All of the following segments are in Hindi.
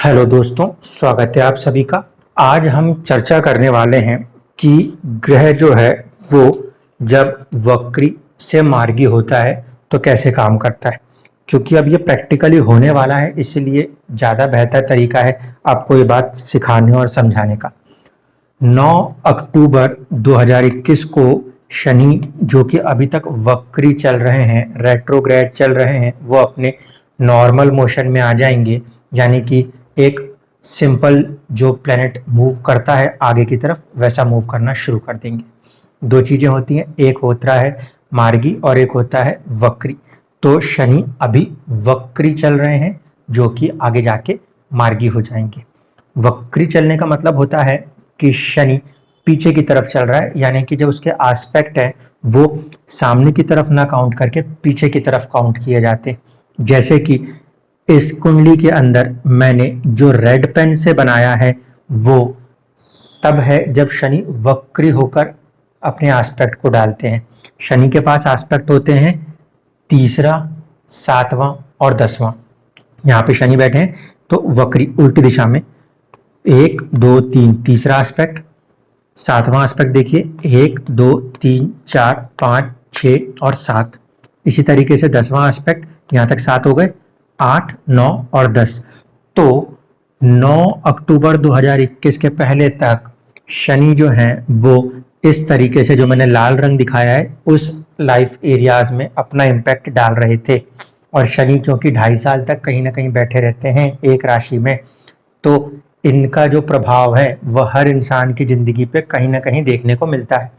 हेलो दोस्तों, स्वागत है आप सभी का। आज हम चर्चा करने वाले हैं कि ग्रह जो है वो जब वक्री से मार्गी होता है तो कैसे काम करता है। क्योंकि अब ये प्रैक्टिकली होने वाला है, इसलिए ज़्यादा बेहतर तरीका है आपको ये बात सिखाने और समझाने का। 9 अक्टूबर 2021 को शनि, जो कि अभी तक वक्री चल रहे हैं, रेट्रोग्रेड चल रहे हैं, वो अपने नॉर्मल मोशन में आ जाएंगे। यानी कि एक सिंपल जो प्लेनेट मूव करता है आगे की तरफ, वैसा मूव करना शुरू कर देंगे। दो चीजें होती हैं, एक होता है मार्गी और एक होता है वक्री। तो शनि अभी वक्री चल रहे हैं, जो कि आगे जाके मार्गी हो जाएंगे। वक्री चलने का मतलब होता है कि शनि पीछे की तरफ चल रहा है, यानी कि जब उसके आस्पेक्ट है वो सामने की तरफ ना काउंट करके पीछे की तरफ काउंट किए जाते। जैसे कि इस कुंडली के अंदर मैंने जो रेड पेन से बनाया है वो तब है जब शनि वक्री होकर अपने आस्पेक्ट को डालते हैं। शनि के पास आस्पेक्ट होते हैं 3रा, 7वां और 10वां। यहाँ पे शनि बैठे हैं तो वक्री उल्टी दिशा में 1 2 3 तीसरा आस्पेक्ट, 7वां आस्पेक्ट देखिए 1 2 3 4 5 6 और 7। इसी तरीके से 10वां आस्पेक्ट, यहाँ तक 7 हो गए, 8 9 और 10। तो 9 अक्टूबर 2021 के पहले तक शनि जो है वो इस तरीके से, जो मैंने लाल रंग दिखाया है, उस लाइफ एरियाज में अपना इम्पैक्ट डाल रहे थे। और शनि क्योंकि 2.5 साल तक कहीं ना कहीं बैठे रहते हैं एक राशि में, तो इनका जो प्रभाव है वह हर इंसान की जिंदगी पे कहीं ना कहीं देखने को मिलता है।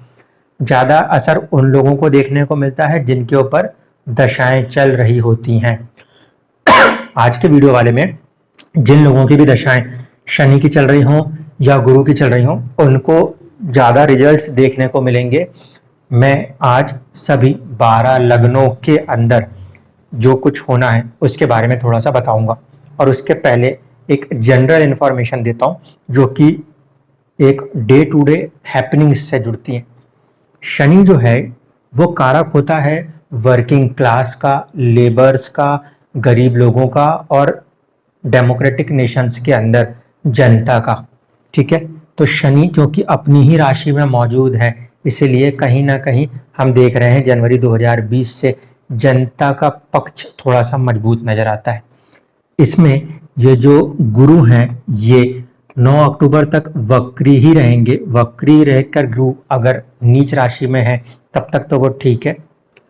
ज़्यादा असर उन लोगों को देखने को मिलता है जिनके ऊपर दशाएं चल रही होती हैं। आज के वीडियो वाले में जिन लोगों की भी दशाएं शनि की चल रही हों या गुरु की चल रही हों, उनको ज़्यादा रिजल्ट्स देखने को मिलेंगे। मैं आज सभी 12 लग्नों के अंदर जो कुछ होना है उसके बारे में थोड़ा सा बताऊंगा, और उसके पहले एक जनरल इंफॉर्मेशन देता हूं जो कि एक डे टू डे हैपनिंग्स से जुड़ती है। शनि जो है वो कारक होता है वर्किंग क्लास का, लेबर्स का, गरीब लोगों का और डेमोक्रेटिक नेशंस के अंदर जनता का। ठीक है, तो शनि क्योंकि अपनी ही राशि में मौजूद है, इसीलिए कहीं ना कहीं हम देख रहे हैं जनवरी 2020 से जनता का पक्ष थोड़ा सा मजबूत नजर आता है। इसमें ये जो गुरु हैं ये 9 अक्टूबर तक वक्री ही रहेंगे। वक्री रहकर गुरु अगर नीच राशि में है तब तक तो वो ठीक है,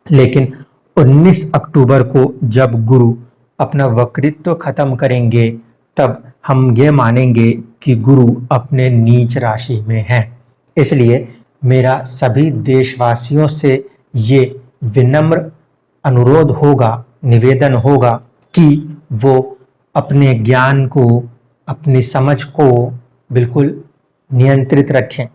लेकिन 19 अक्टूबर को जब गुरु अपना वक्रित्व खत्म करेंगे तब हम ये मानेंगे कि गुरु अपने नीच राशि में हैं। इसलिए मेरा सभी देशवासियों से ये विनम्र अनुरोध होगा, निवेदन होगा कि वो अपने ज्ञान को, अपनी समझ को बिल्कुल नियंत्रित रखें।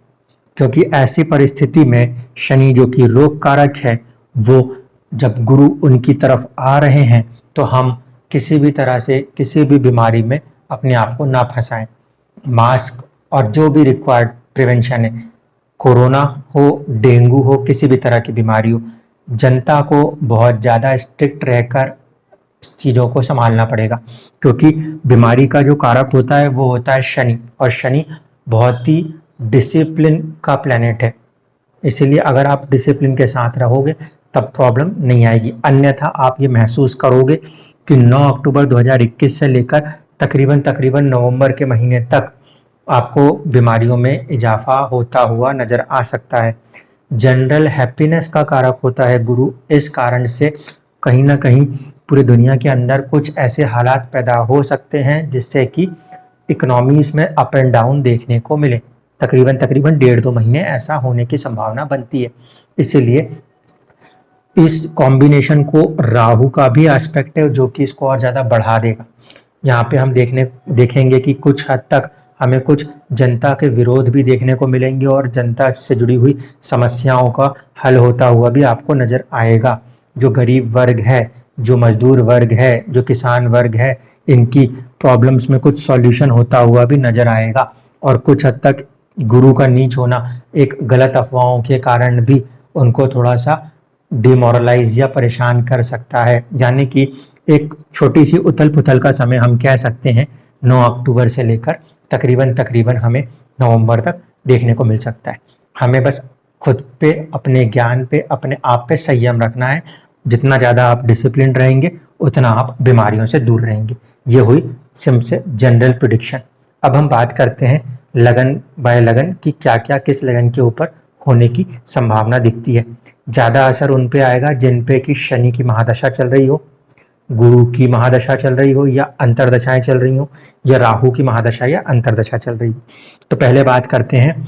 क्योंकि ऐसी परिस्थिति में शनि जो कि रोग कारक है, वो जब गुरु उनकी तरफ आ रहे हैं तो हम किसी भी तरह से किसी भी बीमारी में अपने आप को ना फंसाएं। मास्क और जो भी रिक्वायर्ड प्रिवेंशन है, कोरोना हो, डेंगू हो, किसी भी तरह की बीमारी हो, जनता को बहुत ज़्यादा स्ट्रिक्ट रहकर चीज़ों को संभालना पड़ेगा। क्योंकि बीमारी का जो कारक होता है वो होता है शनि, और शनि बहुत ही डिसिप्लिन का प्लैनेट है। इसीलिए अगर आप डिसिप्लिन के साथ रहोगे तब प्रॉब्लम नहीं आएगी, अन्यथा आप ये महसूस करोगे कि 9 अक्टूबर 2021 से लेकर तकरीबन नवंबर के महीने तक आपको बीमारियों में इजाफा होता हुआ नज़र आ सकता है। जनरल हैप्पीनेस का कारक होता है गुरु, इस कारण से कहीं ना कहीं पूरी दुनिया के अंदर कुछ ऐसे हालात पैदा हो सकते हैं जिससे कि इकोनॉमीज में अप एंड डाउन देखने को मिले। तकरीबन 1.5-2 महीने ऐसा होने की संभावना बनती है। इसीलिए इस कॉम्बिनेशन को राहु का भी एस्पेक्ट है जो कि इसको और ज़्यादा बढ़ा देगा। यहाँ पे हम देखेंगे कि कुछ हद तक हमें कुछ जनता के विरोध भी देखने को मिलेंगे और जनता से जुड़ी हुई समस्याओं का हल होता हुआ भी आपको नज़र आएगा। जो गरीब वर्ग है, जो मजदूर वर्ग है, जो किसान वर्ग है, इनकी प्रॉब्लम्स में कुछ सॉल्यूशन होता हुआ भी नज़र आएगा। और कुछ हद तक गुरु का नीच होना एक गलत अफवाहों के कारण भी उनको थोड़ा सा डिमोरलाइज या परेशान कर सकता है। यानी कि एक छोटी सी उथल पुथल का समय हम कह सकते हैं 9 अक्टूबर से लेकर तकरीबन हमें नवंबर तक देखने को मिल सकता है। हमें बस खुद पे, अपने ज्ञान पे, अपने आप पे संयम रखना है। जितना ज़्यादा आप डिसिप्लिन रहेंगे उतना आप बीमारियों से दूर रहेंगे। ये हुई सिंपल जनरल प्रिडिक्शन। अब हम बात करते हैं लगन बाय लगन कि क्या क्या किस लगन के ऊपर होने की संभावना दिखती है। ज़्यादा असर उन पे आएगा जिन पे कि शनि की महादशा चल रही हो, गुरु की महादशा चल रही हो, या अंतरदशाएं चल रही हो, या राहु की महादशा या अंतरदशा चल रही हो। तो पहले बात करते हैं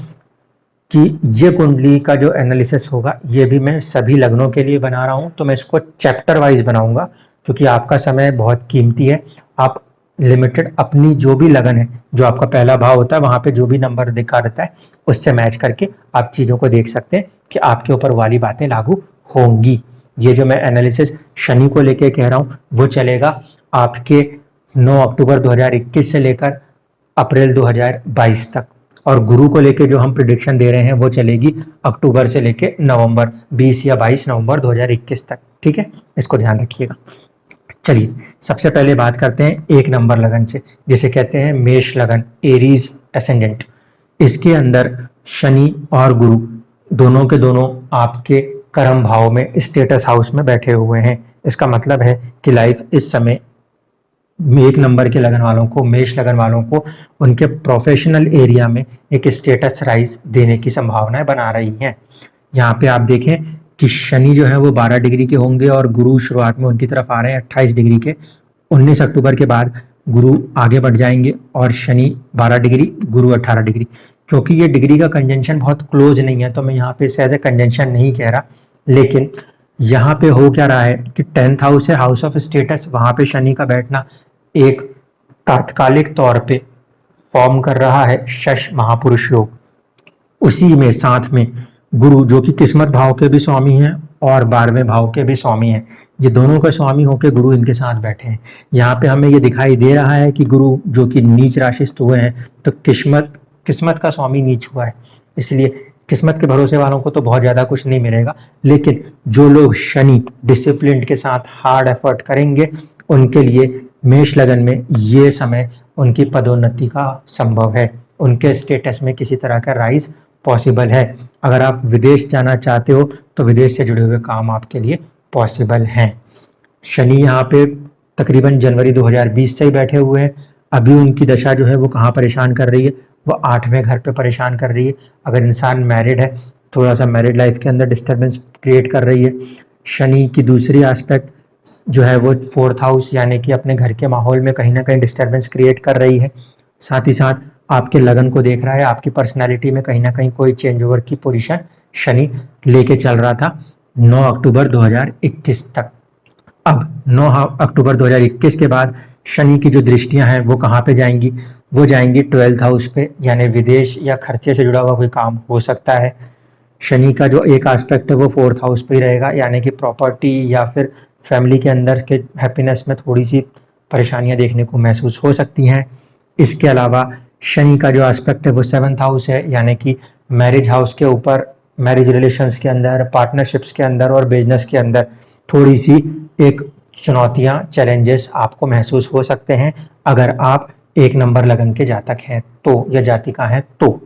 कि ये कुंडली का जो एनालिसिस होगा ये भी मैं सभी लग्नों के लिए बना रहा हूँ, तो मैं इसको चैप्टर वाइज बनाऊंगा क्योंकि आपका समय बहुत कीमती है। आप लिमिटेड अपनी जो भी लगन है, जो आपका पहला भाव होता है वहां पे जो भी नंबर दिखा रहता है उससे मैच करके आप चीज़ों को देख सकते हैं कि आपके ऊपर वाली बातें लागू होंगी। ये जो मैं एनालिसिस शनि को लेके कह रहा हूँ वो चलेगा आपके 9 अक्टूबर 2021 से लेकर अप्रैल 2022 तक, और गुरु को लेके जो हम प्रिडिक्शन दे रहे हैं वो चलेगी अक्टूबर से लेके नवंबर 20 या 22 नवंबर 2021 तक। ठीक है, इसको ध्यान रखिएगा। चलिए सबसे पहले बात करते हैं 1 नंबर लगन से, जिसे कहते हैं मेष लगन, एरीज एसेंडेंट। इसके अंदर शनि और गुरु दोनों के दोनों आपके कर्म भाव में स्टेटस हाउस में बैठे हुए हैं। इसका मतलब है कि लाइफ इस समय 1 नंबर के लगन वालों को, मेष लगन वालों को उनके प्रोफेशनल एरिया में एक स्टेटस राइज देने की संभावनाएं बना रही हैं। यहाँ पे आप देखें कि शनि जो है वो 12 डिग्री के होंगे और गुरु शुरुआत में उनकी तरफ आ रहे हैं 28 डिग्री के। 19 अक्टूबर के बाद गुरु आगे बढ़ जाएंगे और शनि 12 डिग्री, गुरु 18 डिग्री। क्योंकि ये डिग्री का कंजंक्शन बहुत क्लोज नहीं है तो मैं यहाँ पे इसे एज ए कंजंक्शन नहीं कह रहा, लेकिन यहाँ पे हो क्या रहा है कि 10th हाउस है, हाउस ऑफ स्टेटस, वहां पे शनि का बैठना एक तात्कालिक तौर पे फॉर्म कर रहा है शश महापुरुष योग। उसी में साथ में गुरु जो कि किस्मत भाव के भी स्वामी हैं और 12वें भाव के भी स्वामी हैं, ये दोनों के स्वामी होकर गुरु इनके साथ बैठे हैं। यहाँ पे हमें ये दिखाई दे रहा है कि गुरु जो कि नीच राशिस्थ हुए हैं तो किस्मत का स्वामी नीच हुआ है, इसलिए किस्मत के भरोसे वालों को तो बहुत ज़्यादा कुछ नहीं मिलेगा। लेकिन जो लोग शनि डिसिप्लिन के साथ हार्ड एफर्ट करेंगे उनके लिए मेष लगन में ये समय उनकी पदोन्नति का संभव है, उनके स्टेटस में किसी तरह का राइज पॉसिबल है। अगर आप विदेश जाना चाहते हो तो विदेश से जुड़े हुए काम आपके लिए पॉसिबल हैं। शनि यहाँ पे तकरीबन जनवरी 2020 से ही बैठे हुए हैं। अभी उनकी दशा जो है वो कहाँ परेशान कर रही है, वो 8वें घर पे परेशान कर रही है। अगर इंसान मैरिड है थोड़ा सा मैरिड लाइफ के अंदर डिस्टर्बेंस क्रिएट कर रही है। शनि की दूसरी एस्पेक्ट जो है वो 4th हाउस यानी कि अपने घर के माहौल में कहीं ना कहीं डिस्टर्बेंस क्रिएट कर रही है। साथ ही साथ आपके लगन को देख रहा है, आपकी पर्सनालिटी में कहीं ना कहीं कोई चेंज ओवर की पोजीशन शनि लेके चल रहा था 9 अक्टूबर 2021 तक। अब 9 अक्टूबर 2021 के बाद शनि की जो दृष्टियां हैं वो कहाँ पे जाएंगी, वो जाएंगी 12th हाउस पे, यानी विदेश या खर्चे से जुड़ा हुआ कोई काम हो सकता है। शनि का जो एक एस्पेक्ट है वो 4th हाउस पे ही रहेगा, यानी कि प्रॉपर्टी या फिर फैमिली के अंदर के हैप्पीनेस में थोड़ी सी परेशानियां देखने को महसूस हो सकती हैं। इसके अलावा शनि का जो एस्पेक्ट है वो 7th हाउस है, यानी कि मैरिज हाउस के ऊपर, मैरिज रिलेशंस के अंदर, पार्टनरशिप्स के अंदर और बिजनेस के अंदर थोड़ी सी एक चुनौतियां, चैलेंजेस आपको महसूस हो सकते हैं अगर आप 1 नंबर लगन के जातक हैं तो, या जातिका हैं तो।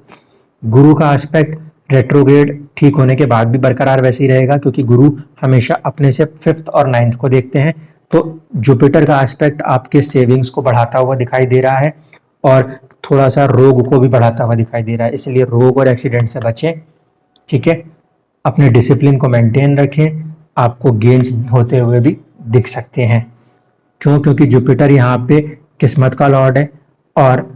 गुरु का एस्पेक्ट रेट्रोग्रेड ठीक होने के बाद भी बरकरार वैसे ही रहेगा क्योंकि गुरु हमेशा अपने से 5th और 9th को देखते हैं। तो जुपिटर का एस्पेक्ट आपके सेविंग्स को बढ़ाता हुआ दिखाई दे रहा है और थोड़ा सा रोग को भी बढ़ाता हुआ दिखाई दे रहा है, इसलिए रोग और एक्सीडेंट से बचें। ठीक है, अपने डिसिप्लिन को मेंटेन रखें, आपको गेन्स होते हुए भी दिख सकते हैं। क्योंकि जुपिटर यहाँ पे किस्मत का लॉर्ड है और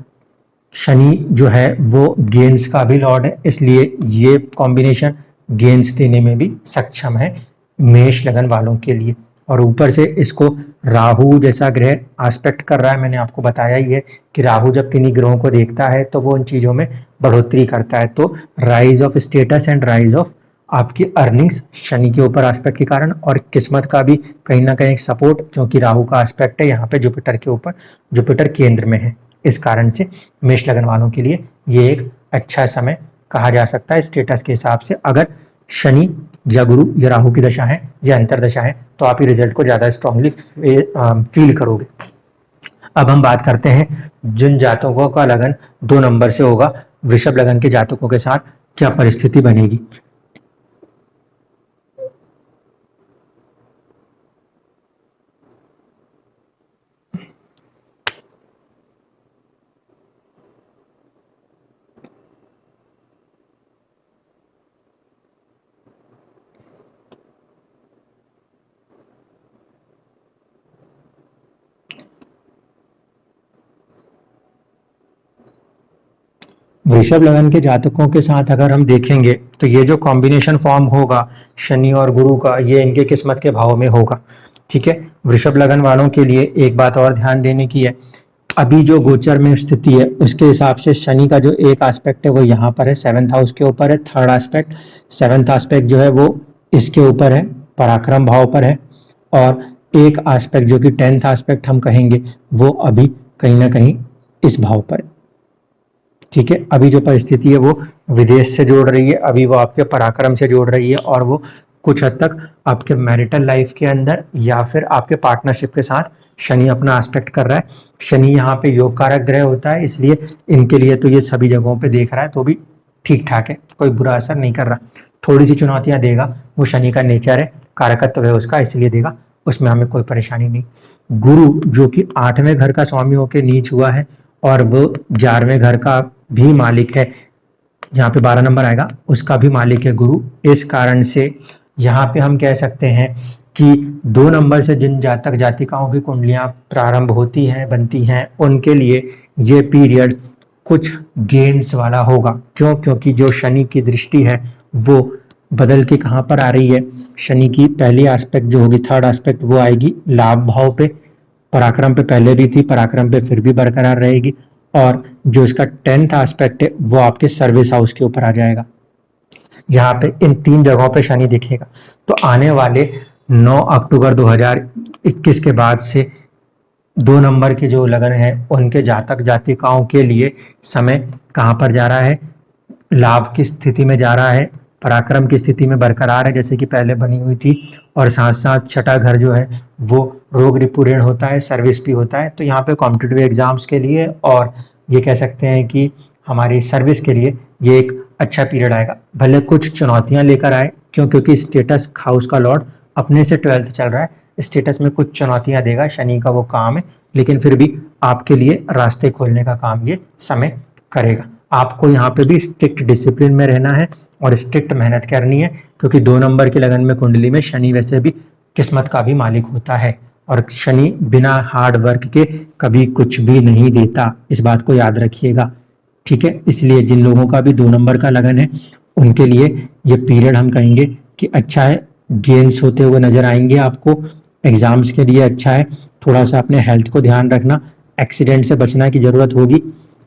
शनि जो है वो गेन्स का भी लॉर्ड है, इसलिए ये कॉम्बिनेशन गेन्स देने में भी सक्षम है मेष लगन वालों के लिए। और ऊपर से इसको राहु जैसा ग्रह एस्पेक्ट कर रहा है। मैंने आपको बताया ही है कि राहु जब किन्हीं ग्रहों को देखता है तो वो उन चीज़ों में बढ़ोतरी करता है। तो rise of status and rise of आपकी अर्निंग्स शनि के ऊपर एस्पेक्ट के कारण, और किस्मत का भी कहीं ना कहीं सपोर्ट, क्योंकि राहु का एस्पेक्ट है यहाँ पे जुपिटर के ऊपर, जुपिटर केंद्र में है। इस कारण से मेष लगन वालों के लिए ये एक अच्छा समय कहा जा सकता है स्टेटस के हिसाब से। अगर शनि या गुरु या राहु की दशा है या अंतरदशा है तो आप ये रिजल्ट को ज़्यादा स्ट्रांगली फील करोगे। अब हम बात करते हैं जिन जातकों का लगन 2 नंबर से होगा, वृषभ लगन के जातकों के साथ क्या परिस्थिति बनेगी। वृषभ लगन के जातकों के साथ अगर हम देखेंगे तो ये जो कॉम्बिनेशन फॉर्म होगा शनि और गुरु का, ये इनके किस्मत के भाव में होगा। ठीक है, वृषभ लगन वालों के लिए एक बात और ध्यान देने की है, अभी जो गोचर में स्थिति है उसके हिसाब से शनि का जो एक एस्पेक्ट है वो यहाँ पर है, 7th हाउस के ऊपर है। थर्ड एस्पेक्ट, 7th एस्पेक्ट जो है वो इसके ऊपर है, पराक्रम भाव पर है। और एक एस्पेक्ट जो कि 10th एस्पेक्ट हम कहेंगे वो अभी कहीं ना कहीं इस भाव पर है। ठीक है, अभी जो परिस्थिति है वो विदेश से जोड़ रही है, अभी वो आपके पराक्रम से जोड़ रही है, और वो कुछ हद तक आपके मैरिटल लाइफ के अंदर या फिर आपके पार्टनरशिप के साथ शनि अपना एस्पेक्ट कर रहा है। शनि यहाँ पे योग कारक ग्रह होता है, इसलिए इनके लिए तो ये सभी जगहों पे देख रहा है तो भी ठीक ठाक है, कोई बुरा असर नहीं कर रहा। थोड़ी सी चुनौतियां देगा, वो शनि का नेचर है, कारकत्व है उसका, इसलिए देगा, उसमें हमें कोई परेशानी नहीं। गुरु जो कि 8वें घर का स्वामी होकर नीच हुआ है और वो 11वें घर का भी मालिक है, यहाँ पे 12 नंबर आएगा, उसका भी मालिक है गुरु। इस कारण से यहाँ पे हम कह सकते हैं कि 2 नंबर से जिन जातक जातिकाओं की कुंडलियां प्रारंभ होती हैं, बनती हैं, उनके लिए ये पीरियड कुछ गेन्स वाला होगा। क्यों? क्योंकि जो शनि की दृष्टि है वो बदल के कहाँ पर आ रही है, शनि की पहली एस्पेक्ट जो होगी, थर्ड एस्पेक्ट, वो आएगी लाभ भाव पे। पराक्रम पे पहले भी थी, पराक्रम पे फिर भी बरकरार रहेगी। और जो इसका 10th एस्पेक्ट है वो आपके सर्विस हाउस के ऊपर आ जाएगा। यहाँ पे इन 3 जगहों पे शनि दिखेगा। तो आने वाले 9 अक्टूबर 2021 के बाद से 2 नंबर के जो लगन है उनके जातक जातिकाओं के लिए समय कहाँ पर जा रहा है, लाभ की स्थिति में जा रहा है, पराक्रम की स्थिति में बरकरार है जैसे कि पहले बनी हुई थी। और साथ साथ छठा घर जो है वो रोग रिपुऋण होता है, सर्विस भी होता है। तो यहाँ पे कॉम्पिटिटिव एग्जाम्स के लिए और ये कह सकते हैं कि हमारी सर्विस के लिए ये एक अच्छा पीरियड आएगा। भले कुछ चुनौतियां लेकर आए, क्योंकि स्टेटस हाउस का लॉर्ड अपने से 12th चल रहा है, स्टेटस में कुछ चुनौतियां देगा, शनि का वो काम है, लेकिन फिर भी आपके लिए रास्ते खोलने का काम ये समय करेगा। आपको यहाँ पे भी स्ट्रिक्ट डिसिप्लिन में रहना है और स्ट्रिक्ट मेहनत करनी है, क्योंकि 2 नंबर की लगन में कुंडली में शनि वैसे भी किस्मत का भी मालिक होता है और शनि बिना हार्ड वर्क के कभी कुछ भी नहीं देता, इस बात को याद रखिएगा। ठीक है, इसलिए जिन लोगों का भी 2 नंबर का लगन है उनके लिए ये पीरियड हम कहेंगे कि अच्छा है, गेन्स होते हुए नजर आएंगे आपको। एग्जाम्स के लिए अच्छा है, थोड़ा सा अपने हेल्थ को ध्यान रखना, एक्सीडेंट से बचना की जरूरत होगी,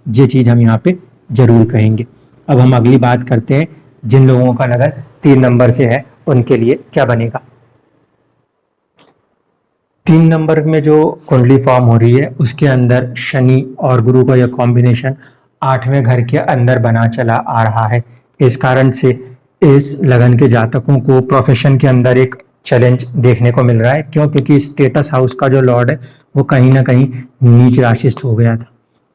ये चीज हम यहाँ पे जरूर कहेंगे। अब हम अगली बात करते हैं जिन लोगों का लगन 3 नंबर से है उनके लिए क्या बनेगा। 3 नंबर में जो कुंडली फॉर्म हो रही है उसके अंदर शनि और गुरु का यह कॉम्बिनेशन 8वें घर के अंदर बना चला आ रहा है। इस कारण से इस लगन के जातकों को प्रोफेशन के अंदर एक चैलेंज देखने को मिल रहा है। क्यों? क्योंकि स्टेटस हाउस का जो लॉर्ड है वो कहीं ना कहीं नीच राशिस्थ हो गया था,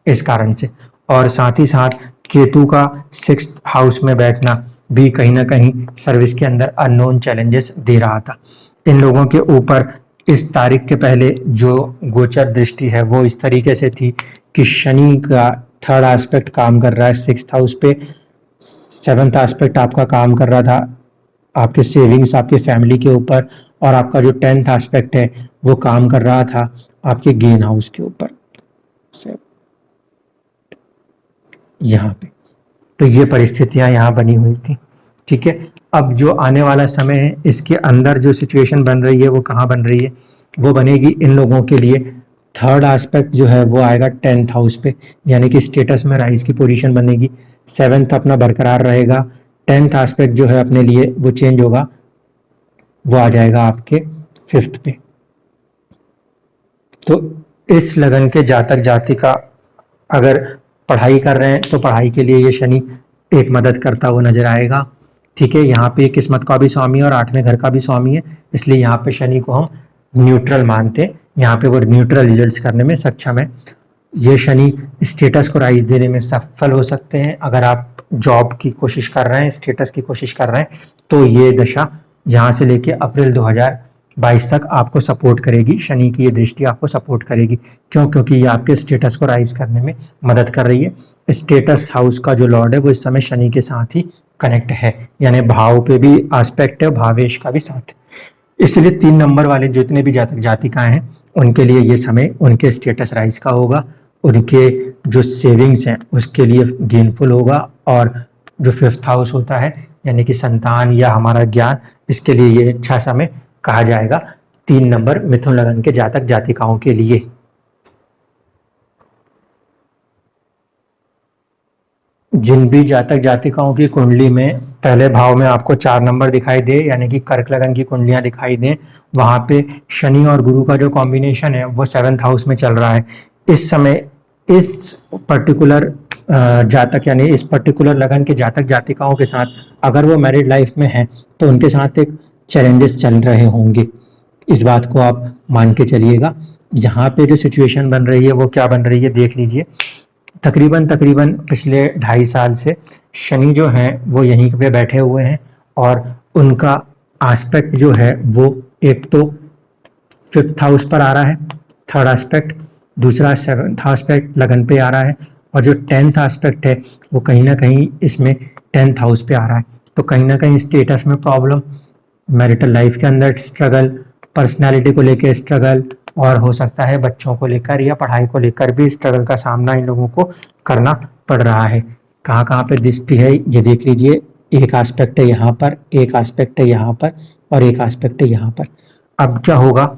इस कारण से। और साथ ही साथ केतु का 6th हाउस में बैठना भी कहीं ना कहीं सर्विस के अंदर अननोन चैलेंजेस दे रहा था। इन लोगों के ऊपर इस तारीख के पहले जो गोचर दृष्टि है वो इस तरीके से थी कि शनि का 3rd एस्पेक्ट काम कर रहा है 6th हाउस पे, 7th एस्पेक्ट आपका काम कर रहा था आपके सेविंग्स, आपके फैमिली के ऊपर, और आपका जो 10th एस्पेक्ट है वो काम कर रहा था आपके गेन हाउस के ऊपर यहाँ पे। तो ये परिस्थितियां यहाँ बनी हुई थी। ठीक है, अब जो आने वाला समय है इसके अंदर जो सिचुएशन बन रही है वो कहाँ बन रही है, वो बनेगी इन लोगों के लिए 3rd एस्पेक्ट जो है वो आएगा 10th हाउस पे, यानी कि स्टेटस में राइज की पोजीशन बनेगी। 7th अपना बरकरार रहेगा, 10th एस्पेक्ट जो है अपने लिए वो चेंज होगा, वो आ जाएगा आपके 5th पे। तो इस लगन के जातक जातिका अगर पढ़ाई कर रहे हैं तो पढ़ाई के लिए ये शनि एक मदद करता हुआ नजर आएगा। ठीक है, यहाँ पे किस्मत का भी स्वामी है और 8वें घर का भी स्वामी है, इसलिए यहाँ पे शनि को हम न्यूट्रल मानते हैं, यहाँ पे वो न्यूट्रल रिजल्ट्स करने में सक्षम है। ये शनि स्टेटस को राइज देने में सफल हो सकते हैं। अगर आप जॉब की कोशिश कर रहे हैं, स्टेटस की कोशिश कर रहे हैं, तो ये दशा यहाँ से लेके अप्रैल 2022 तक आपको सपोर्ट करेगी। शनि की ये दृष्टि आपको सपोर्ट करेगी। क्यों? क्योंकि ये आपके स्टेटस को राइज करने में मदद कर रही है। स्टेटस हाउस का जो लॉर्ड है वो इस समय शनि के साथ ही कनेक्ट है, यानी भाव पे भी एस्पेक्ट है, भावेश का भी साथ है। इसलिए 3 नंबर वाले जितने भी जातक जातिकाएं हैं उनके लिए ये समय उनके स्टेटस राइज का होगा, उनके जो सेविंग्स हैं उसके लिए गेनफुल होगा, और जो 5th हाउस होता है यानी कि संतान या हमारा ज्ञान, इसके लिए ये अच्छा समय कहा जाएगा 3 नंबर मिथुन लगन के जातक जातिकाओं के लिए। जिन भी जातक जातिकाओं की कुंडली में पहले भाव में आपको 4 नंबर दिखाई दे, यानी कि कर्क लगन की कुंडलियां दिखाई दें, वहां पे शनि और गुरु का जो कॉम्बिनेशन है वो 7th हाउस में चल रहा है इस समय। इस पर्टिकुलर जातक यानी इस पर्टिकुलर लगन के जातक जातिकाओं के साथ अगर वो मैरिड लाइफ में हैं तो उनके साथ एक चैलेंजेस चल रहे होंगे। इस बात को आप मान के चलिएगा। यहाँ पे जो सिचुएशन बन रही है वो क्या बन रही है देख लीजिए। तकरीबन पिछले 2.5 साल से शनि जो हैं वो यहीं पे बैठे हुए हैं, और उनका एस्पेक्ट जो है वो एक तो 5th हाउस पर आ रहा है, 3rd एस्पेक्ट, दूसरा 7th एस्पेक्ट लगन पे आ रहा है, और जो 10th एस्पेक्ट है वो कहीं ना कहीं इसमें 10th हाउस पे आ रहा है। तो कहीं ना कहीं स्टेटस में प्रॉब्लम, मैरिटल लाइफ के अंदर स्ट्रगल, पर्सनैलिटी को लेकर स्ट्रगल, और हो सकता है बच्चों को लेकर या पढ़ाई को लेकर भी स्ट्रगल का सामना इन लोगों को करना पड़ रहा है। कहाँ कहाँ पे दृष्टि है ये देख लीजिए। एक एस्पेक्ट है यहाँ पर, एक एस्पेक्ट है यहाँ पर, और एक एस्पेक्ट है यहाँ पर। अब क्या होगा,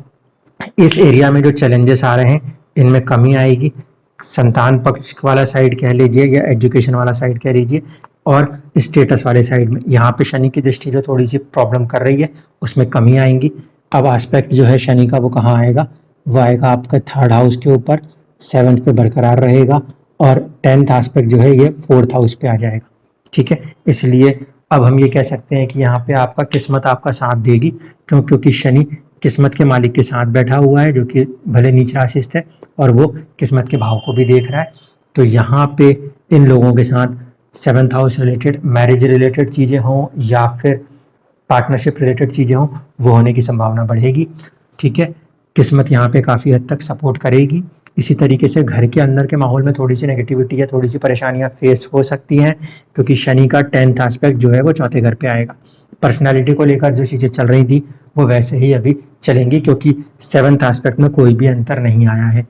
इस एरिया में जो चैलेंजेस आ रहे हैं इनमें कमी आएगी। संतान पक्ष वाला साइड कह लीजिए या एजुकेशन वाला साइड कह लीजिए, और स्टेटस वाले साइड में यहाँ पे शनि की दृष्टि जो थोड़ी सी प्रॉब्लम कर रही है उसमें कमी आएंगी। अब एस्पेक्ट जो है शनि का वो कहाँ आएगा, वो आएगा आपका 3rd हाउस के ऊपर, 7th पे बरकरार रहेगा, और 10th एस्पेक्ट जो है ये 4th हाउस पे आ जाएगा। ठीक है, इसलिए अब हम ये कह सकते हैं कि यहाँ पे आपका किस्मत आपका साथ देगी। क्योंकि शनि किस्मत के मालिक के साथ बैठा हुआ है, जो कि भले नीच राशिस्थ है, और वो किस्मत के भाव को भी देख रहा है। तो यहाँ पे इन लोगों के साथ 7th house related, marriage related चीज़ें हों या फिर पार्टनरशिप रिलेटेड चीज़ें हों, वो होने की संभावना बढ़ेगी। ठीक है, किस्मत यहाँ पे काफ़ी हद तक सपोर्ट करेगी। इसी तरीके से घर के अंदर के माहौल में थोड़ी सी नेगेटिविटी या थोड़ी सी परेशानियाँ फेस हो सकती हैं, क्योंकि शनि का 10th एस्पेक्ट जो है वो 4थे घर पे आएगा। पर्सनालिटी को लेकर जो चीज़ें चल रही थी वो वैसे ही अभी चलेंगी, क्योंकि 7th एस्पेक्ट में कोई भी अंतर नहीं आया है।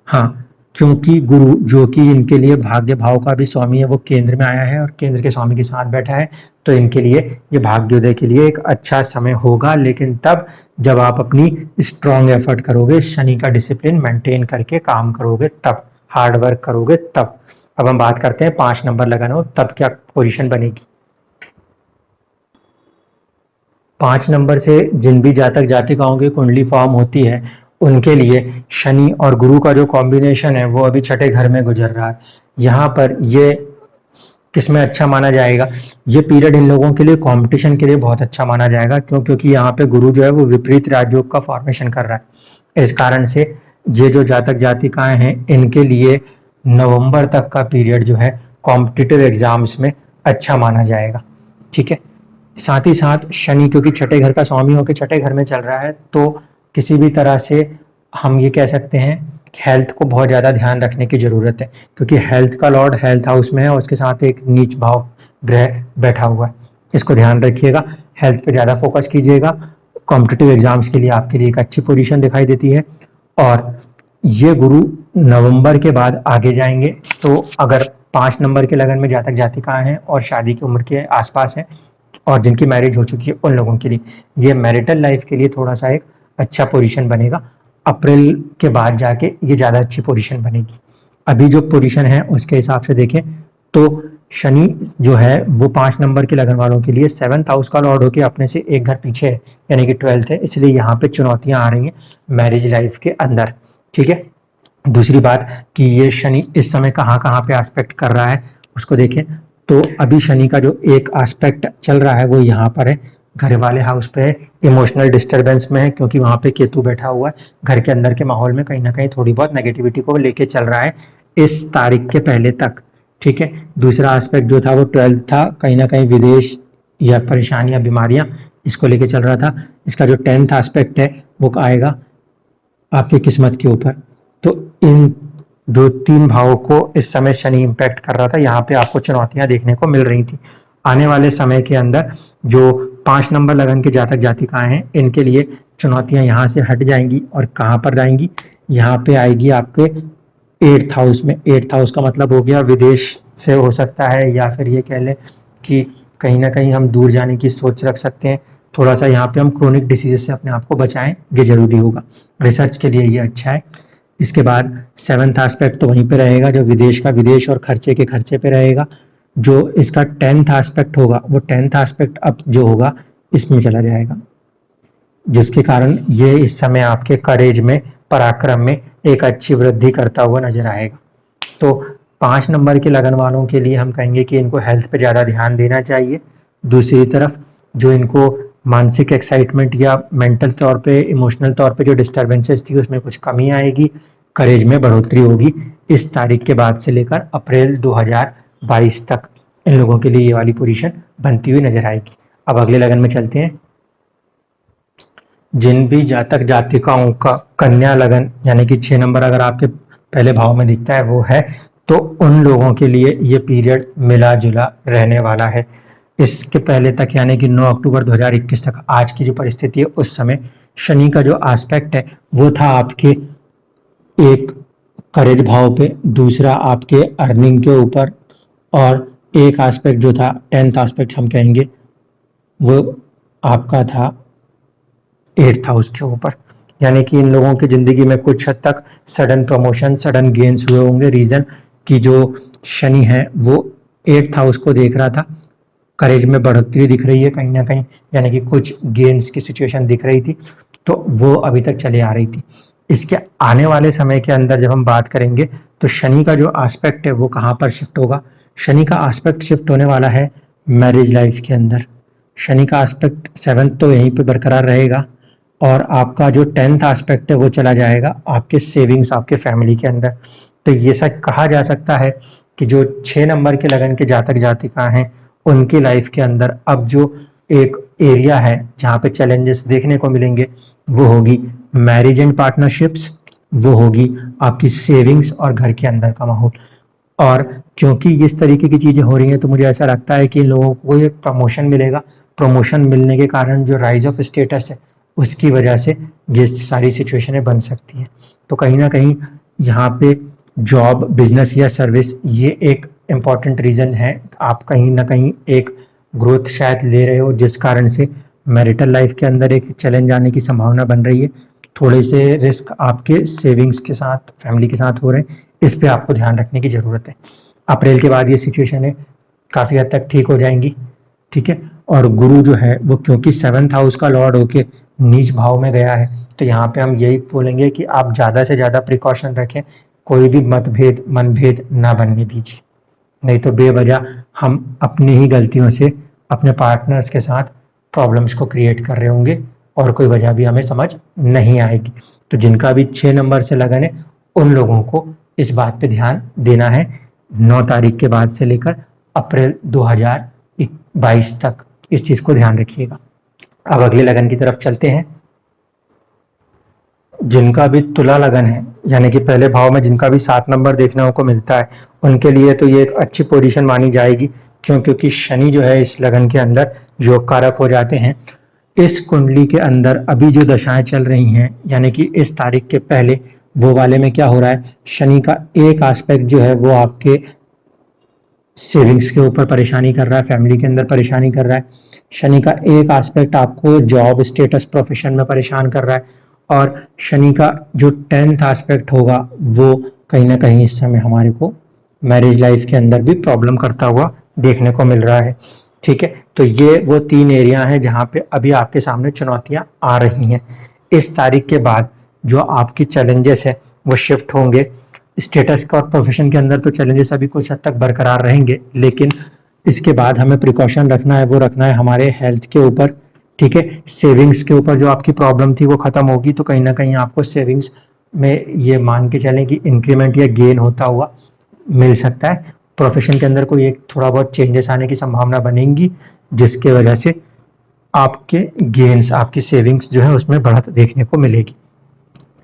हाँ, क्योंकि गुरु जो कि इनके लिए भाग्य भाव का भी स्वामी है वो केंद्र में आया है और केंद्र के स्वामी के साथ बैठा है, तो इनके लिए ये भाग्योदय के लिए एक अच्छा समय होगा। लेकिन तब जब आप अपनी स्ट्रॉन्ग एफर्ट करोगे, शनि का डिसिप्लिन मेंटेन करके काम करोगे, तब हार्ड वर्क करोगे तब। अब हम बात करते हैं 5 नंबर लगन हो तब क्या पोजीशन बनेगी। 5 नंबर से जिन भी जातक जातिकाओं की कुंडली फॉर्म होती है उनके लिए शनि और गुरु का जो कॉम्बिनेशन है वो अभी 6ठे घर में गुजर रहा है। यहाँ पर ये किसमें अच्छा माना जाएगा, ये पीरियड इन लोगों के लिए कंपटीशन के लिए बहुत अच्छा माना जाएगा। क्योंकि यहाँ पे गुरु जो है वो विपरीत राजयोग का फॉर्मेशन कर रहा है। इस कारण से ये जो जातक जातिकाएं हैं इनके लिए नवंबर तक का पीरियड जो है कॉम्पिटिटिव एग्जाम्स में अच्छा माना जाएगा। ठीक है, साथ ही साथ शनि क्योंकि 6ठे घर का स्वामी होकर 6ठे घर में चल रहा है, तो किसी भी तरह से हम ये कह सकते हैं हेल्थ को बहुत ज़्यादा ध्यान रखने की ज़रूरत है, क्योंकि हेल्थ का लॉर्ड हेल्थ हाउस में है और उसके साथ एक नीच भाव ग्रह बैठा हुआ है। इसको ध्यान रखिएगा, हेल्थ पे ज़्यादा फोकस कीजिएगा। कॉम्पिटिटिव एग्जाम्स के लिए आपके लिए एक अच्छी पोजीशन दिखाई देती है। और ये गुरु नवंबर के बाद आगे जाएंगे, तो अगर 5 नंबर के लगन में जातक जातिकाएं हैं और शादी की उम्र के आसपास हैं और जिनकी मैरिज हो चुकी है उन लोगों के लिए ये मैरिटल लाइफ के लिए थोड़ा सा एक अच्छा पोजीशन बनेगा। अप्रैल के बाद जाके ये ज़्यादा अच्छी पोजीशन बनेगी। अभी जो पोजीशन है उसके हिसाब से देखें तो शनि जो है वो 5 नंबर के लगन वालों के लिए 7th हाउस का लॉर्ड होकर अपने से एक घर पीछे है, यानी कि 12th है। इसलिए यहाँ पे चुनौतियाँ आ रही हैं मैरिज लाइफ के अंदर। ठीक है, दूसरी बात कि ये शनि इस समय कहाँ कहाँ पे एस्पेक्ट कर रहा है उसको देखें, तो अभी शनि का जो एक एस्पेक्ट चल रहा है वो यहाँ पर है, घर वाले हाउस पे है, इमोशनल डिस्टरबेंस में है क्योंकि वहाँ पे केतु बैठा हुआ है, घर के अंदर के माहौल में कहीं ना कहीं थोड़ी बहुत नेगेटिविटी को लेके चल रहा है इस तारीख के पहले तक। ठीक है, दूसरा एस्पेक्ट जो था वो 12 था, कहीं ना कहीं विदेश या परेशानियां बीमारियां इसको लेके चल रहा था। इसका जो 10th एस्पेक्ट है वो आएगा आपकी किस्मत के ऊपर। तो इन 2-3 भावों को इस समय शनि इम्पैक्ट कर रहा था, यहाँ पे आपको चुनौतियां देखने को मिल रही थी। आने वाले समय के अंदर जो 5 नंबर लगन के जातक जातिकाएं हैं इनके लिए चुनौतियां यहाँ से हट जाएंगी और कहाँ पर जाएंगी, यहाँ पे आएगी आपके 8th हाउस में। 8th हाउस का मतलब हो गया विदेश से हो सकता है, या फिर ये कह लें कि कहीं ना कहीं हम दूर जाने की सोच रख सकते हैं। थोड़ा सा यहाँ पे हम क्रोनिक डिसीज से अपने आप को बचाएं, ये जरूरी होगा, रिसर्च के लिए ये अच्छा है। इसके बाद 7th एस्पेक्ट तो वहीं पे रहेगा, जो विदेश का विदेश और खर्चे के खर्चे पे रहेगा। जो इसका 10th एस्पेक्ट होगा वो 10th एस्पेक्ट अब जो होगा इसमें चला जाएगा, जिसके कारण ये इस समय आपके करेज में, पराक्रम में एक अच्छी वृद्धि करता हुआ नजर आएगा। तो 5 नंबर के लगन वालों के लिए हम कहेंगे कि इनको हेल्थ पे ज़्यादा ध्यान देना चाहिए। दूसरी तरफ जो इनको मानसिक एक्साइटमेंट या मेंटल तौर पे, इमोशनल तौर पे जो डिस्टर्बेंसेस थी उसमें कुछ कमी आएगी, करेज में बढ़ोतरी होगी इस तारीख के बाद से लेकर अप्रैल 2022 तक। इन लोगों के लिए ये वाली पोजीशन बनती हुई नजर आएगी। अब अगले लगन में चलते हैं। जिन भी जातक जातिकाओं का कन्या लगन यानी कि 6 नंबर अगर आपके पहले भाव में दिखता है वो है, तो उन लोगों के लिए ये पीरियड मिला जुला रहने वाला है। इसके पहले तक यानी कि 9 अक्टूबर 2021 तक आज की जो परिस्थिति है उस समय शनि का जो एस्पेक्ट है वो था आपके एक करेज भाव पे, दूसरा आपके अर्निंग के ऊपर, और एक एस्पेक्ट जो था 10th एस्पेक्ट हम कहेंगे वो आपका था 8th हाउस के ऊपर। यानी कि इन लोगों की ज़िंदगी में कुछ हद तक सडन प्रमोशन, सडन गेन्स हुए होंगे। रीज़न कि जो शनि है वो 8th हाउस को देख रहा था, करेज में बढ़ोतरी दिख रही है कहीं ना कहीं, यानी कि कुछ गेन्स की सिचुएशन दिख रही थी, तो वो अभी तक चले आ रही थी। इसके आने वाले समय के अंदर जब हम बात करेंगे तो शनि का जो एस्पेक्ट है वो कहाँ पर शिफ्ट होगा। शनि का एस्पेक्ट शिफ्ट होने वाला है मैरिज लाइफ के अंदर। शनि का एस्पेक्ट 7th तो यहीं पे बरकरार रहेगा, और आपका जो 10th एस्पेक्ट है वो चला जाएगा आपके सेविंग्स, आपके फैमिली के अंदर। तो ये सब कहा जा सकता है कि जो 6 नंबर के लगन के जातक जातिका हैं उनकी लाइफ के अंदर अब जो एक एरिया है जहाँ पे चैलेंजेस देखने को मिलेंगे वो होगी मैरिज एंड पार्टनरशिप्स, वो होगी आपकी सेविंग्स और घर के अंदर का माहौल। और क्योंकि इस तरीके की चीज़ें हो रही हैं तो मुझे ऐसा लगता है कि लोगों को एक प्रमोशन मिलेगा। प्रमोशन मिलने के कारण जो राइज ऑफ स्टेटस है उसकी वजह से ये सारी सिचुएशनें बन सकती हैं। तो कहीं ना कहीं यहाँ पे जॉब, बिजनेस या सर्विस ये एक इम्पॉर्टेंट रीज़न है। आप कहीं ना कहीं एक ग्रोथ शायद ले रहे हो जिस कारण से मैरिटल लाइफ के अंदर एक चैलेंज आने की संभावना बन रही है। थोड़े से रिस्क आपके सेविंग्स के साथ, फैमिली के साथ हो रहे हैं, इस पे आपको ध्यान रखने की ज़रूरत है। अप्रैल के बाद ये सिचुएशन है काफ़ी हद तक ठीक हो जाएंगी। ठीक है, और गुरु जो है वो क्योंकि 7th हाउस का लॉर्ड होके नीच भाव में गया है, तो यहाँ पे हम यही बोलेंगे कि आप ज़्यादा से ज़्यादा प्रिकॉशन रखें, कोई भी मतभेद, मनभेद ना बनने दीजिए, नहीं तो बेवजह हम अपनी ही गलतियों से अपने पार्टनर्स के साथ प्रॉब्लम्स को क्रिएट कर रहे होंगे और कोई वजह भी हमें समझ नहीं आएगी। तो जिनका भी 6 नंबर से लगन है उन लोगों को इस बात पे ध्यान देना है 9 तारीख के बाद से लेकर अप्रैल 2022 तक, इस चीज़ को ध्यान रखिएगा। अब अगले लगन की तरफ चलते हैं। जिनका भी तुला लगन है यानी कि पहले भाव में जिनका भी 7 नंबर देखने को मिलता है उनके लिए तो ये एक अच्छी पोजीशन मानी जाएगी, क्योंकि शनि जो है इस लगन के अंदर योग कारक हो जाते हैं। इस कुंडली के अंदर अभी जो दशाएं चल रही हैं यानी कि इस तारीख के पहले वो वाले में क्या हो रहा है, शनि का एक एस्पेक्ट जो है वो आपके सेविंग्स के ऊपर परेशानी कर रहा है, फैमिली के अंदर परेशानी कर रहा है। शनि का एक एस्पेक्ट आपको जॉब, स्टेटस, प्रोफेशन में परेशान कर रहा है, और शनि का जो 10th एस्पेक्ट होगा वो कहीं ना कहीं इस समय हमारे को मैरिज लाइफ के अंदर भी प्रॉब्लम करता हुआ देखने को मिल रहा है। ठीक है, तो ये वो 3 एरिया हैं जहाँ पे अभी आपके सामने चुनौतियाँ आ रही हैं। इस तारीख के बाद जो आपकी चैलेंजेस है वो शिफ्ट होंगे। स्टेटस का और प्रोफेशन के अंदर तो चैलेंजेस अभी कुछ हद तक बरकरार रहेंगे, लेकिन इसके बाद हमें प्रिकॉशन रखना है, वो रखना है हमारे हेल्थ के ऊपर, ठीक है। सेविंग्स के ऊपर जो आपकी प्रॉब्लम थी वो खत्म होगी, तो कहीं ना कहीं आपको सेविंग्स में ये मान के चलें कि इंक्रीमेंट या गेन होता हुआ मिल सकता है। प्रोफेशन के अंदर कोई एक थोड़ा बहुत चेंजेस आने की संभावना बनेगी, जिसके वजह से आपके गेन्स, आपकी सेविंग्स जो है उसमें बढ़त देखने को मिलेगी।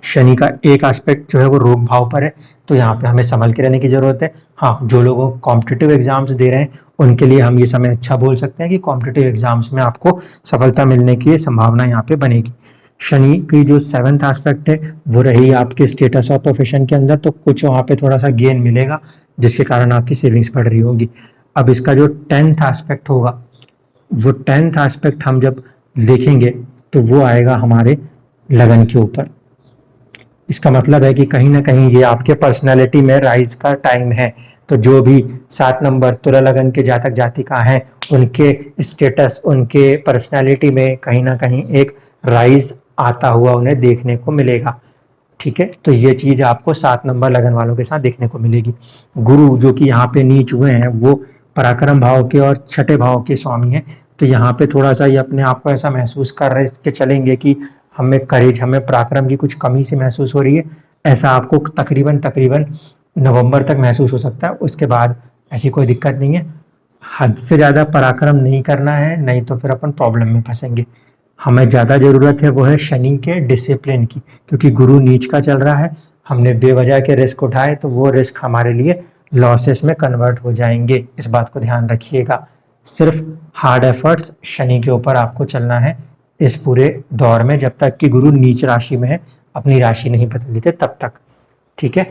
शनि का एक एस्पेक्ट जो है वो रोग भाव पर है, तो यहाँ पे हमें संभल के रहने की जरूरत है। हाँ, जो लोग कॉम्पिटिटिव एग्जाम्स दे रहे हैं उनके लिए हम ये समय अच्छा बोल सकते हैं कि कॉम्पिटिटिव एग्जाम्स में आपको सफलता मिलने की संभावना यहाँ पे बनेगी। शनि की जो 7th एस्पेक्ट है वो रही आपके स्टेटस और प्रोफेशन के अंदर, तो कुछ वहाँ पे थोड़ा सा गेन मिलेगा जिसके कारण आपकी सेविंग्स बढ़ रही होगी। अब इसका जो 10th एस्पेक्ट होगा, वो 10th एस्पेक्ट हम जब देखेंगे तो वो आएगा हमारे लगन के ऊपर। इसका मतलब है कि कहीं ना कहीं ये आपके पर्सनालिटी में राइज का टाइम है। तो जो भी 7 नंबर तुला लगन के जातक जातिका हैं, उनके स्टेटस, उनके पर्सनालिटी में कहीं ना कहीं एक राइज आता हुआ उन्हें देखने को मिलेगा। ठीक है, तो ये चीज आपको 7 नंबर लगन वालों के साथ देखने को मिलेगी। गुरु जो कि यहाँ पे नीच हुए हैं, वो पराक्रम भाव के और छठे भाव के स्वामी हैं, तो यहाँ पे थोड़ा सा ये अपने आप को ऐसा महसूस कर रहे के चलेंगे कि हमें करेज, हमें पराक्रम की कुछ कमी सी महसूस हो रही है। ऐसा आपको तकरीबन नवंबर तक महसूस हो सकता है। उसके बाद ऐसी कोई दिक्कत नहीं है। हद से ज़्यादा पराक्रम नहीं करना है, नहीं तो फिर अपन प्रॉब्लम में फंसेंगे। हमें ज़्यादा ज़रूरत है वो है शनि के डिसिप्लिन की, क्योंकि गुरु नीच का चल रहा है। हमने बेवजह के रिस्क उठाए तो वो रिस्क हमारे लिए लॉसेस में कन्वर्ट हो जाएंगे। इस बात को ध्यान रखिएगा। सिर्फ हार्ड एफर्ट्स शनि के ऊपर आपको चलना है इस पूरे दौर में, जब तक कि गुरु नीच राशि में है, अपनी राशि नहीं बदल देते तब तक। ठीक है।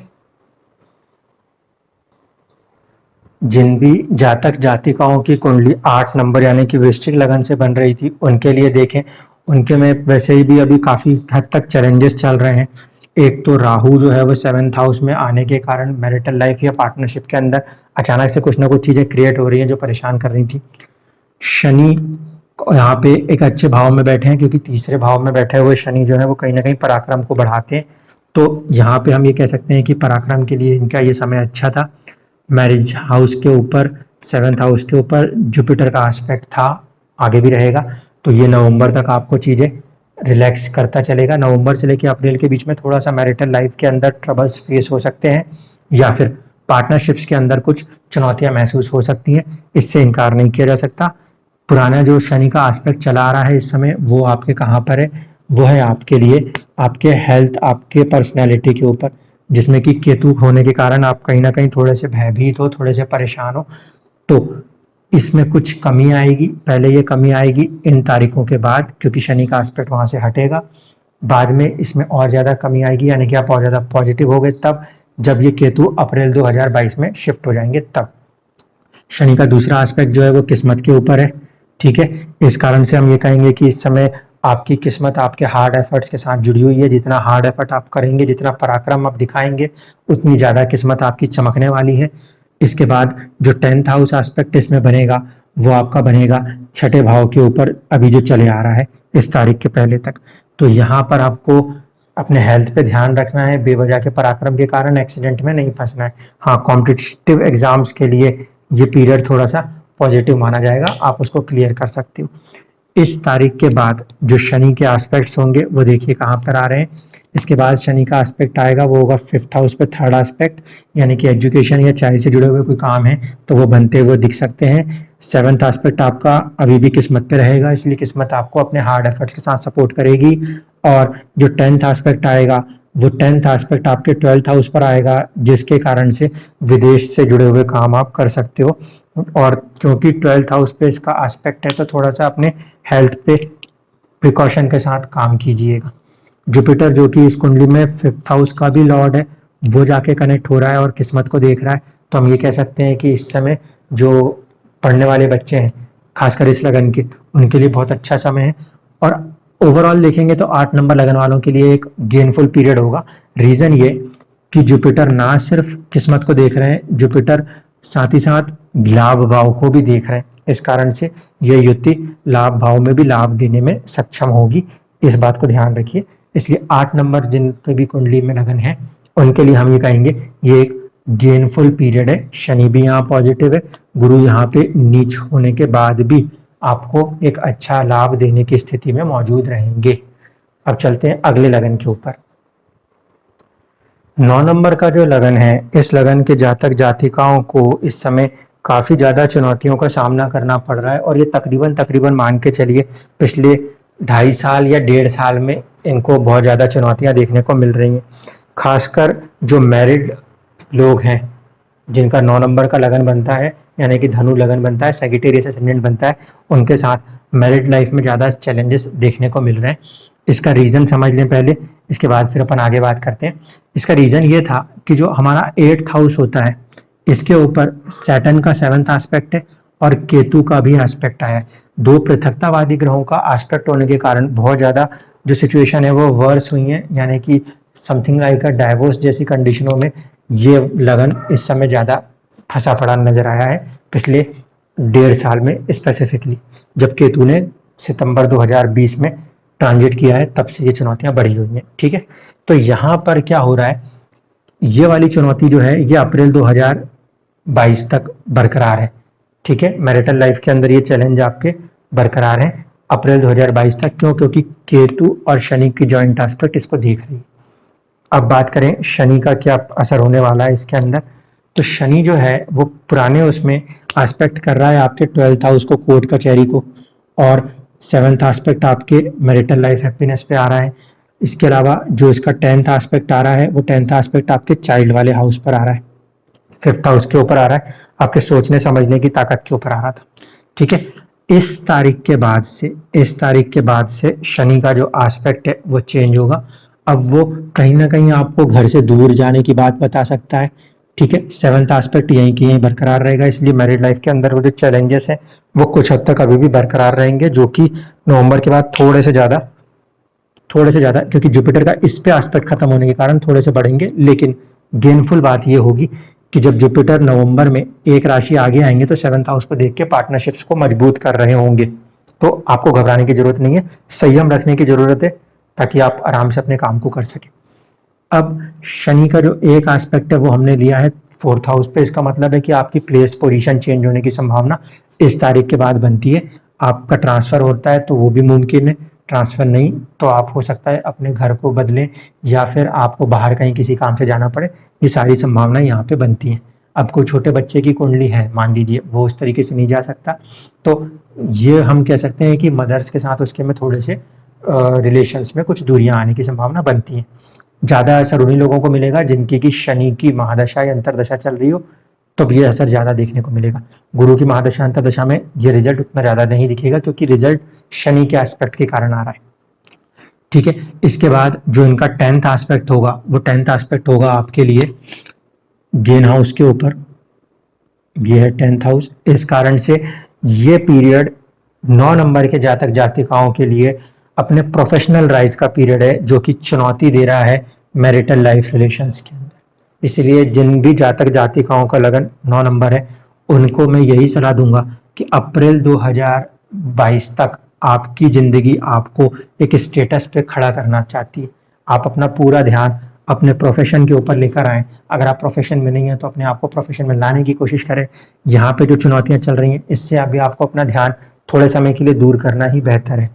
जिन भी जातक जातिकाओं की कुंडली 8 नंबर यानी कि वृश्चिक लगन से बन रही थी, उनके लिए देखें, उनके में वैसे ही भी अभी काफी हद तक चैलेंजेस चल रहे हैं। एक तो राहु जो है वो 7th हाउस में आने के कारण मैरिटल लाइफ या पार्टनरशिप के अंदर अचानक से कुछ ना कुछ चीजें क्रिएट हो रही हैं जो परेशान कर रही थी। शनि यहाँ पे एक अच्छे भाव में बैठे हैं, क्योंकि तीसरे भाव में बैठे हुए शनि जो है वो कहीं ना कहीं पराक्रम को बढ़ाते हैं। तो यहाँ पे हम ये कह सकते हैं कि पराक्रम के लिए इनका ये समय अच्छा था। मैरिज हाउस के ऊपर, 7th हाउस के ऊपर जुपिटर का एस्पेक्ट था, आगे भी रहेगा। तो ये नवंबर तक आपको चीज़ें रिलैक्स करता चलेगा। नवंबर से लेकर अप्रैल के बीच में थोड़ा सा मैरिटल लाइफ के अंदर ट्रबल्स फेस हो सकते हैं, या फिर पार्टनरशिप्स के अंदर कुछ चुनौतियां महसूस हो सकती हैं। इससे इनकार नहीं किया जा सकता। पुराना जो शनि का एस्पेक्ट चला आ रहा है इस समय, वो आपके कहाँ पर है? वो है आपके लिए आपके हेल्थ, आपके पर्सनैलिटी के ऊपर, जिसमें कि केतु होने के कारण आप कहीं ना कहीं थोड़े से भयभीत हो, थोड़े से परेशान हो। तो इसमें कुछ कमी आएगी। पहले ये कमी आएगी इन तारीखों के बाद, क्योंकि शनि का एस्पेक्ट वहाँ से हटेगा। बाद में इसमें और ज़्यादा कमी आएगी, यानी कि आप और ज़्यादा पॉजिटिव हो गए तब, जब ये केतु अप्रैल 2022 में शिफ्ट हो जाएंगे तब। शनि का दूसरा एस्पेक्ट जो है वो किस्मत के ऊपर है। ठीक है, इस कारण से हम ये कहेंगे कि इस समय आपकी किस्मत आपके हार्ड एफर्ट्स के साथ जुड़ी हुई है। जितना हार्ड एफर्ट आप करेंगे, जितना पराक्रम आप दिखाएंगे, उतनी ज़्यादा किस्मत आपकी चमकने वाली है। इसके बाद जो 10th हाउस एस्पेक्ट इसमें बनेगा, वो आपका बनेगा छठे भाव के ऊपर, अभी जो चले आ रहा है इस तारीख के पहले तक। तो यहाँ पर आपको अपने हेल्थ पे ध्यान रखना है, बेवजह के पराक्रम के कारण एक्सीडेंट में नहीं फंसना है। हाँ, कॉम्पिटिटिव एग्जाम्स के लिए ये पीरियड थोड़ा सा पॉजिटिव माना जाएगा, आप उसको क्लियर कर सकते हो। इस तारीख के बाद जो शनि के एस्पेक्ट्स होंगे वो देखिए कहाँ पर आ रहे हैं। इसके बाद शनि का एस्पेक्ट आएगा, वो होगा 5th हाउस पे, 3rd एस्पेक्ट, यानी कि एजुकेशन या चाइल्ड से जुड़े हुए कोई काम है तो वो बनते हुए दिख सकते हैं। 7th एस्पेक्ट आपका अभी भी किस्मत पे रहेगा, इसलिए किस्मत आपको अपने हार्ड एफर्ट्स के साथ सपोर्ट करेगी। और जो 10th एस्पेक्ट आएगा, वो 10th एस्पेक्ट आपके 12th हाउस पर आएगा, जिसके कारण से विदेश से जुड़े हुए काम आप कर सकते हो। और क्योंकि 12th हाउस पे इसका एस्पेक्ट है, तो थोड़ा सा अपने हेल्थ पे प्रिकॉशन के साथ काम कीजिएगा। जुपिटर जो कि इस कुंडली में 5th हाउस का भी लॉर्ड है, वो जाके कनेक्ट हो रहा है और किस्मत को देख रहा है। तो हम ये कह सकते हैं कि इस समय जो पढ़ने वाले बच्चे हैं, खासकर इस लगन के, उनके लिए बहुत अच्छा समय है। और ओवरऑल देखेंगे तो 8 नंबर लगन वालों के लिए एक गेनफुल पीरियड होगा। रीजन ये कि जुपिटर ना सिर्फ किस्मत को देख रहे हैं, जुपिटर साथ ही साथ लाभ भाव को भी देख रहे हैं। इस कारण से यह युति लाभ भाव में भी लाभ देने में सक्षम होगी। इस बात को ध्यान रखिए। इसलिए 8 नंबर जिनके भी कुंडली में लगन है, उनके लिए हम ये कहेंगे ये एक गेनफुल पीरियड है। शनि भी यहाँ पॉजिटिव है, गुरु यहाँ पे नीच होने के बाद भी आपको एक अच्छा लाभ देने की स्थिति में मौजूद रहेंगे। अब चलते हैं अगले लगन के ऊपर। 9 नंबर का जो लगन है, इस लगन के जातक जातिकाओं को इस समय काफ़ी ज़्यादा चुनौतियों का सामना करना पड़ रहा है और ये तकरीबन मान के चलिए पिछले 2.5 साल या 1.5 साल में इनको बहुत ज़्यादा चुनौतियां देखने को मिल रही हैं। खासकर जो मैरिड लोग हैं, जिनका 9 नंबर का लगन बनता है, यानी कि धनु लगन बनता है, सेजिटेरियस एसेंडेंट बनता है, उनके साथ मैरिड लाइफ में ज़्यादा चैलेंजेस देखने को मिल रहे हैं। इसका रीज़न समझ लें पहले, इसके बाद फिर अपन आगे बात करते हैं। इसका रीज़न ये था कि जो हमारा 8th हाउस होता है, इसके ऊपर सैटर्न का 7th एस्पेक्ट है और केतु का भी एस्पेक्ट आया है। 2 पृथकतावादी ग्रहों का एस्पेक्ट होने के कारण बहुत ज़्यादा जो सिचुएशन है वो वर्स हुई है, यानी कि समथिंग लाइक अ डाइवोर्स जैसी कंडीशनों में ये लगन इस समय ज़्यादा फंसा पड़ा नजर आया है पिछले 1.5 साल में स्पेसिफिकली। जब केतु ने सितंबर 2020 में ट्रांजिट किया है, तब से ये चुनौतियां बढ़ी हुई हैं। ठीक है, तो यहाँ पर क्या हो रहा है, ये वाली चुनौती जो है ये अप्रैल 2022 तक बरकरार है। ठीक है, मैरिटल लाइफ के अंदर ये चैलेंज आपके बरकरार है अप्रैल 2022 तक। क्यों? क्योंकि केतु और शनि की जॉइंट एस्पेक्ट इसको देख रही है। अब बात करें शनि का क्या असर होने वाला है इसके अंदर, तो शनि जो है वो पुराने उसमें एस्पेक्ट कर रहा है आपके 12th हाउस को, कोर्ट कचहरी को, और 7th एस्पेक्ट आपके मैरिटल लाइफ हैप्पीनेस पे आ रहा है। इसके अलावा जो इसका 10th एस्पेक्ट आ रहा है, वो 10th एस्पेक्ट आपके चाइल्ड वाले हाउस पर आ रहा है, 5th हाउस के ऊपर आ रहा है, आपके सोचने समझने की ताकत के ऊपर आ रहा था। ठीक है, इस तारीख के बाद से शनि का जो एस्पेक्ट है वो चेंज होगा। अब वो कहीं ना कहीं आपको घर से दूर जाने की बात बता सकता है। ठीक है, 7th एस्पेक्ट यहीं की यहीं बरकरार रहेगा, इसलिए मैरिड लाइफ के अंदर वो जो चैलेंजेस हैं वो कुछ हद तक अभी भी बरकरार रहेंगे, जो कि नवंबर के बाद थोड़े से ज़्यादा, क्योंकि जुपिटर का इस पे एस्पेक्ट खत्म होने के कारण थोड़े से बढ़ेंगे। लेकिन गेनफुल बात ये होगी कि जब जुपिटर नवंबर में एक राशि आगे आएंगे तो 7th हाउस को देख के पार्टनरशिप्स को मजबूत कर रहे होंगे, तो आपको घबराने की जरूरत नहीं है, संयम रखने की जरूरत है ताकि आप आराम से अपने काम को कर सकें। अब शनि का जो एक एस्पेक्ट है वो हमने लिया है 4th हाउस पे, इसका मतलब है कि आपकी प्लेस पोजीशन चेंज होने की संभावना इस तारीख के बाद बनती है। आपका ट्रांसफर होता है तो वो भी मुमकिन है, ट्रांसफर नहीं तो आप हो सकता है अपने घर को बदलें या फिर आपको बाहर कहीं किसी काम से जाना पड़े, ये सारी संभावनाएं यहाँ पे बनती हैं। अब कोई छोटे बच्चे की कुंडली है मान लीजिए, वो उस तरीके से नहीं जा सकता, तो ये हम कह सकते हैं कि मदर्स के साथ उसके में थोड़े से रिलेशंस में कुछ दूरियां आने की संभावना बनती है। ज़्यादा असर उन्हीं लोगों को मिलेगा जिनकी की शनि की महादशा या अंतरदशा चल रही हो, तो ये असर ज़्यादा देखने को मिलेगा। गुरु की महादशा अंतरदशा में ये रिजल्ट उतना ज़्यादा नहीं दिखेगा, क्योंकि रिजल्ट शनि के एस्पेक्ट के कारण आ रहा है। ठीक है, इसके बाद जो इनका 10th एस्पेक्ट होगा, वो 10th एस्पेक्ट होगा आपके लिए गेन हाउस के ऊपर, ये है 10th हाउस। इस कारण से ये पीरियड 9 नंबर के जातक जातिकाओं के लिए अपने प्रोफेशनल राइज का पीरियड है, जो कि चुनौती दे रहा है मैरिटल लाइफ रिलेशंस के अंदर। इसलिए जिन भी जातक जातिकाओं का लगन 9 नंबर है, उनको मैं यही सलाह दूंगा कि अप्रैल 2022 तक आपकी जिंदगी आपको एक स्टेटस पे खड़ा करना चाहती है। आप अपना पूरा ध्यान अपने प्रोफेशन के ऊपर लेकर आएँ। अगर आप प्रोफेशन में नहीं है तो अपने आप को प्रोफेशन में लाने की कोशिश करें। यहाँ पे जो चुनौतियाँ चल रही हैं, इससे अभी आपको अपना ध्यान थोड़े समय के लिए दूर करना ही बेहतर है,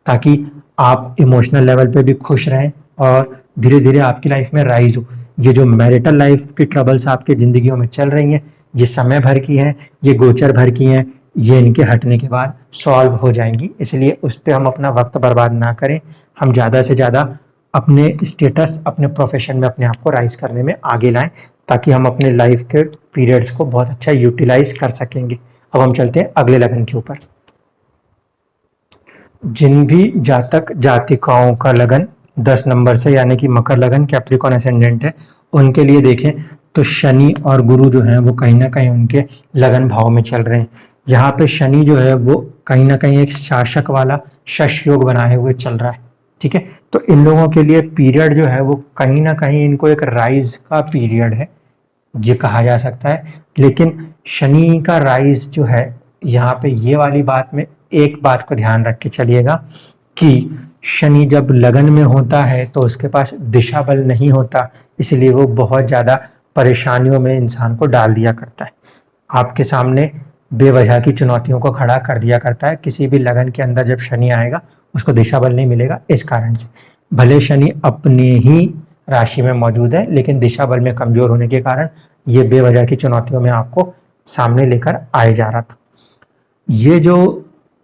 ताकि आप इमोशनल लेवल पे भी खुश रहें और धीरे धीरे आपकी लाइफ में राइज हो। ये जो मैरिटल लाइफ की ट्रबल्स आपकी जिंदगियों में चल रही हैं, ये समय भर की हैं, ये गोचर भर की हैं, ये इनके हटने के बाद सॉल्व हो जाएंगी। इसलिए उस पर हम अपना वक्त बर्बाद ना करें, हम ज़्यादा से ज़्यादा अपने स्टेटस, अपने प्रोफेशन में अपने आप को राइज करने में आगे लाएं, ताकि हम अपने लाइफ के पीरियड्स को बहुत अच्छा यूटिलाइज कर सकेंगे। अब हम चलते हैं अगले लगन के ऊपर। जिन भी जातक जातिकाओं का लगन 10 नंबर से, यानी कि मकर लगन, कैप्रिकॉन एसेंडेंट है, उनके लिए देखें तो शनि और गुरु जो हैं वो कहीं ना कहीं उनके लगन भाव में चल रहे हैं। यहाँ पे शनि जो है वो कहीं ना कहीं एक शासक वाला शश योग बनाए हुए चल रहा है। ठीक है, तो इन लोगों के लिए पीरियड जो है वो कहीं ना कहीं इनको एक राइज का पीरियड है, ये कहा जा सकता है। लेकिन शनि का राइज जो है, यहाँ पे ये वाली बात में एक बात को ध्यान रख के चलिएगा कि शनि जब लगन में होता है तो उसके पास दिशा बल नहीं होता, इसलिए वो बहुत ज़्यादा परेशानियों में इंसान को डाल दिया करता है। आपके सामने बेवजह की चुनौतियों को खड़ा कर दिया करता है। किसी भी लगन के अंदर जब शनि आएगा उसको दिशा बल नहीं मिलेगा। इस कारण से भले शनि अपने ही राशि में मौजूद है, लेकिन दिशा बल में कमजोर होने के कारण ये बेवजह की चुनौतियों में आपको सामने लेकर आए जा रहा था। ये जो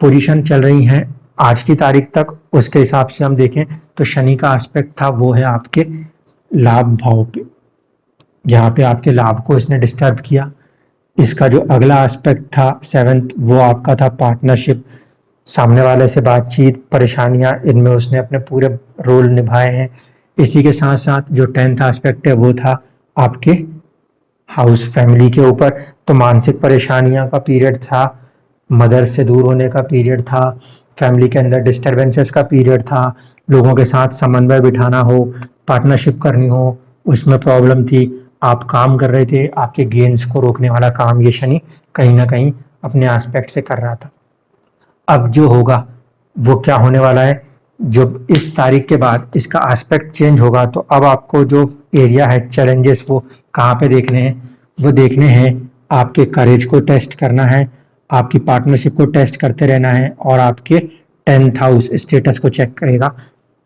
पोजीशन चल रही हैं आज की तारीख तक, उसके हिसाब से हम देखें तो शनि का एस्पेक्ट था वो है आपके लाभ भाव पे, जहाँ पे आपके लाभ को इसने डिस्टर्ब किया। इसका जो अगला एस्पेक्ट था 7th, वो आपका था पार्टनरशिप, सामने वाले से बातचीत, परेशानियां, इनमें उसने अपने पूरे रोल निभाए हैं। इसी के साथ साथ जो 10th एस्पेक्ट है वो था आपके हाउस फैमिली के ऊपर, तो मानसिक परेशानियां का पीरियड था, मदर से दूर होने का पीरियड था, फैमिली के अंदर डिस्टर्बेंसेस का पीरियड था, लोगों के साथ समन्वय बिठाना हो, पार्टनरशिप करनी हो, उसमें प्रॉब्लम थी, आप काम कर रहे थे, आपके गेन्स को रोकने वाला काम ये शनि कहीं ना कहीं अपने एस्पेक्ट से कर रहा था। अब जो होगा वो क्या होने वाला है, जब इस तारीख के बाद इसका एस्पेक्ट चेंज होगा तो अब आपको जो एरिया है चैलेंजेस वो कहाँ पे देखने हैं, वो देखने हैं आपके करेज को टेस्ट करना है, आपकी पार्टनरशिप को टेस्ट करते रहना है, और आपके 10th हाउस स्टेटस को चेक करेगा,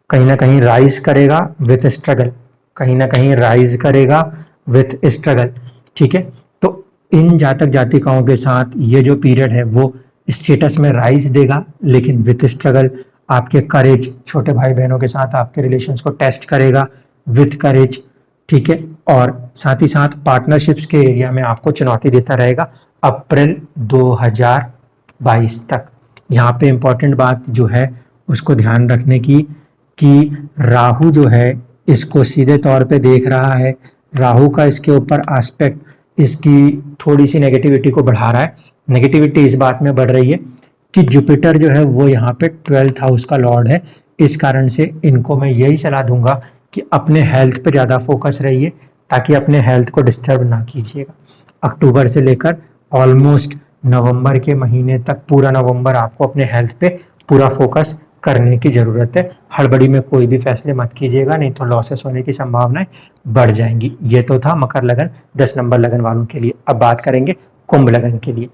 कहीं ना कहीं राइज करेगा विथ स्ट्रगल, कहीं ना कहीं राइज करेगा विथ स्ट्रगल। ठीक है, तो इन जातक जातिकाओं के साथ ये जो पीरियड है वो स्टेटस में राइज देगा, लेकिन विथ स्ट्रगल। आपके करेज, छोटे भाई बहनों के साथ आपके रिलेशंस को टेस्ट करेगा विथ करेज। ठीक है, और साथ ही साथ पार्टनरशिप्स के एरिया में आपको चुनौती देता रहेगा अप्रैल 2022 तक। यहाँ पे इम्पोर्टेंट बात जो है उसको ध्यान रखने की कि राहु जो है इसको सीधे तौर पे देख रहा है, राहु का इसके ऊपर एस्पेक्ट इसकी थोड़ी सी नेगेटिविटी को बढ़ा रहा है। नेगेटिविटी इस बात में बढ़ रही है कि जुपिटर जो है वो यहाँ पे 12th हाउस का लॉर्ड है। इस कारण से इनको मैं यही सलाह दूंगा कि अपने हेल्थ पे ज़्यादा फोकस रहिए, ताकि अपने हेल्थ को डिस्टर्ब ना कीजिएगा। अक्टूबर से लेकर ऑलमोस्ट नवंबर के महीने तक, पूरा नवंबर आपको अपने हेल्थ पे पूरा फोकस करने की ज़रूरत है। हड़बड़ी में कोई भी फैसले मत कीजिएगा, नहीं तो लॉसेस होने की संभावनाएं बढ़ जाएंगी। ये तो था मकर लगन 10 नंबर लगन वालों के लिए। अब बात करेंगे कुंभ लगन के लिए।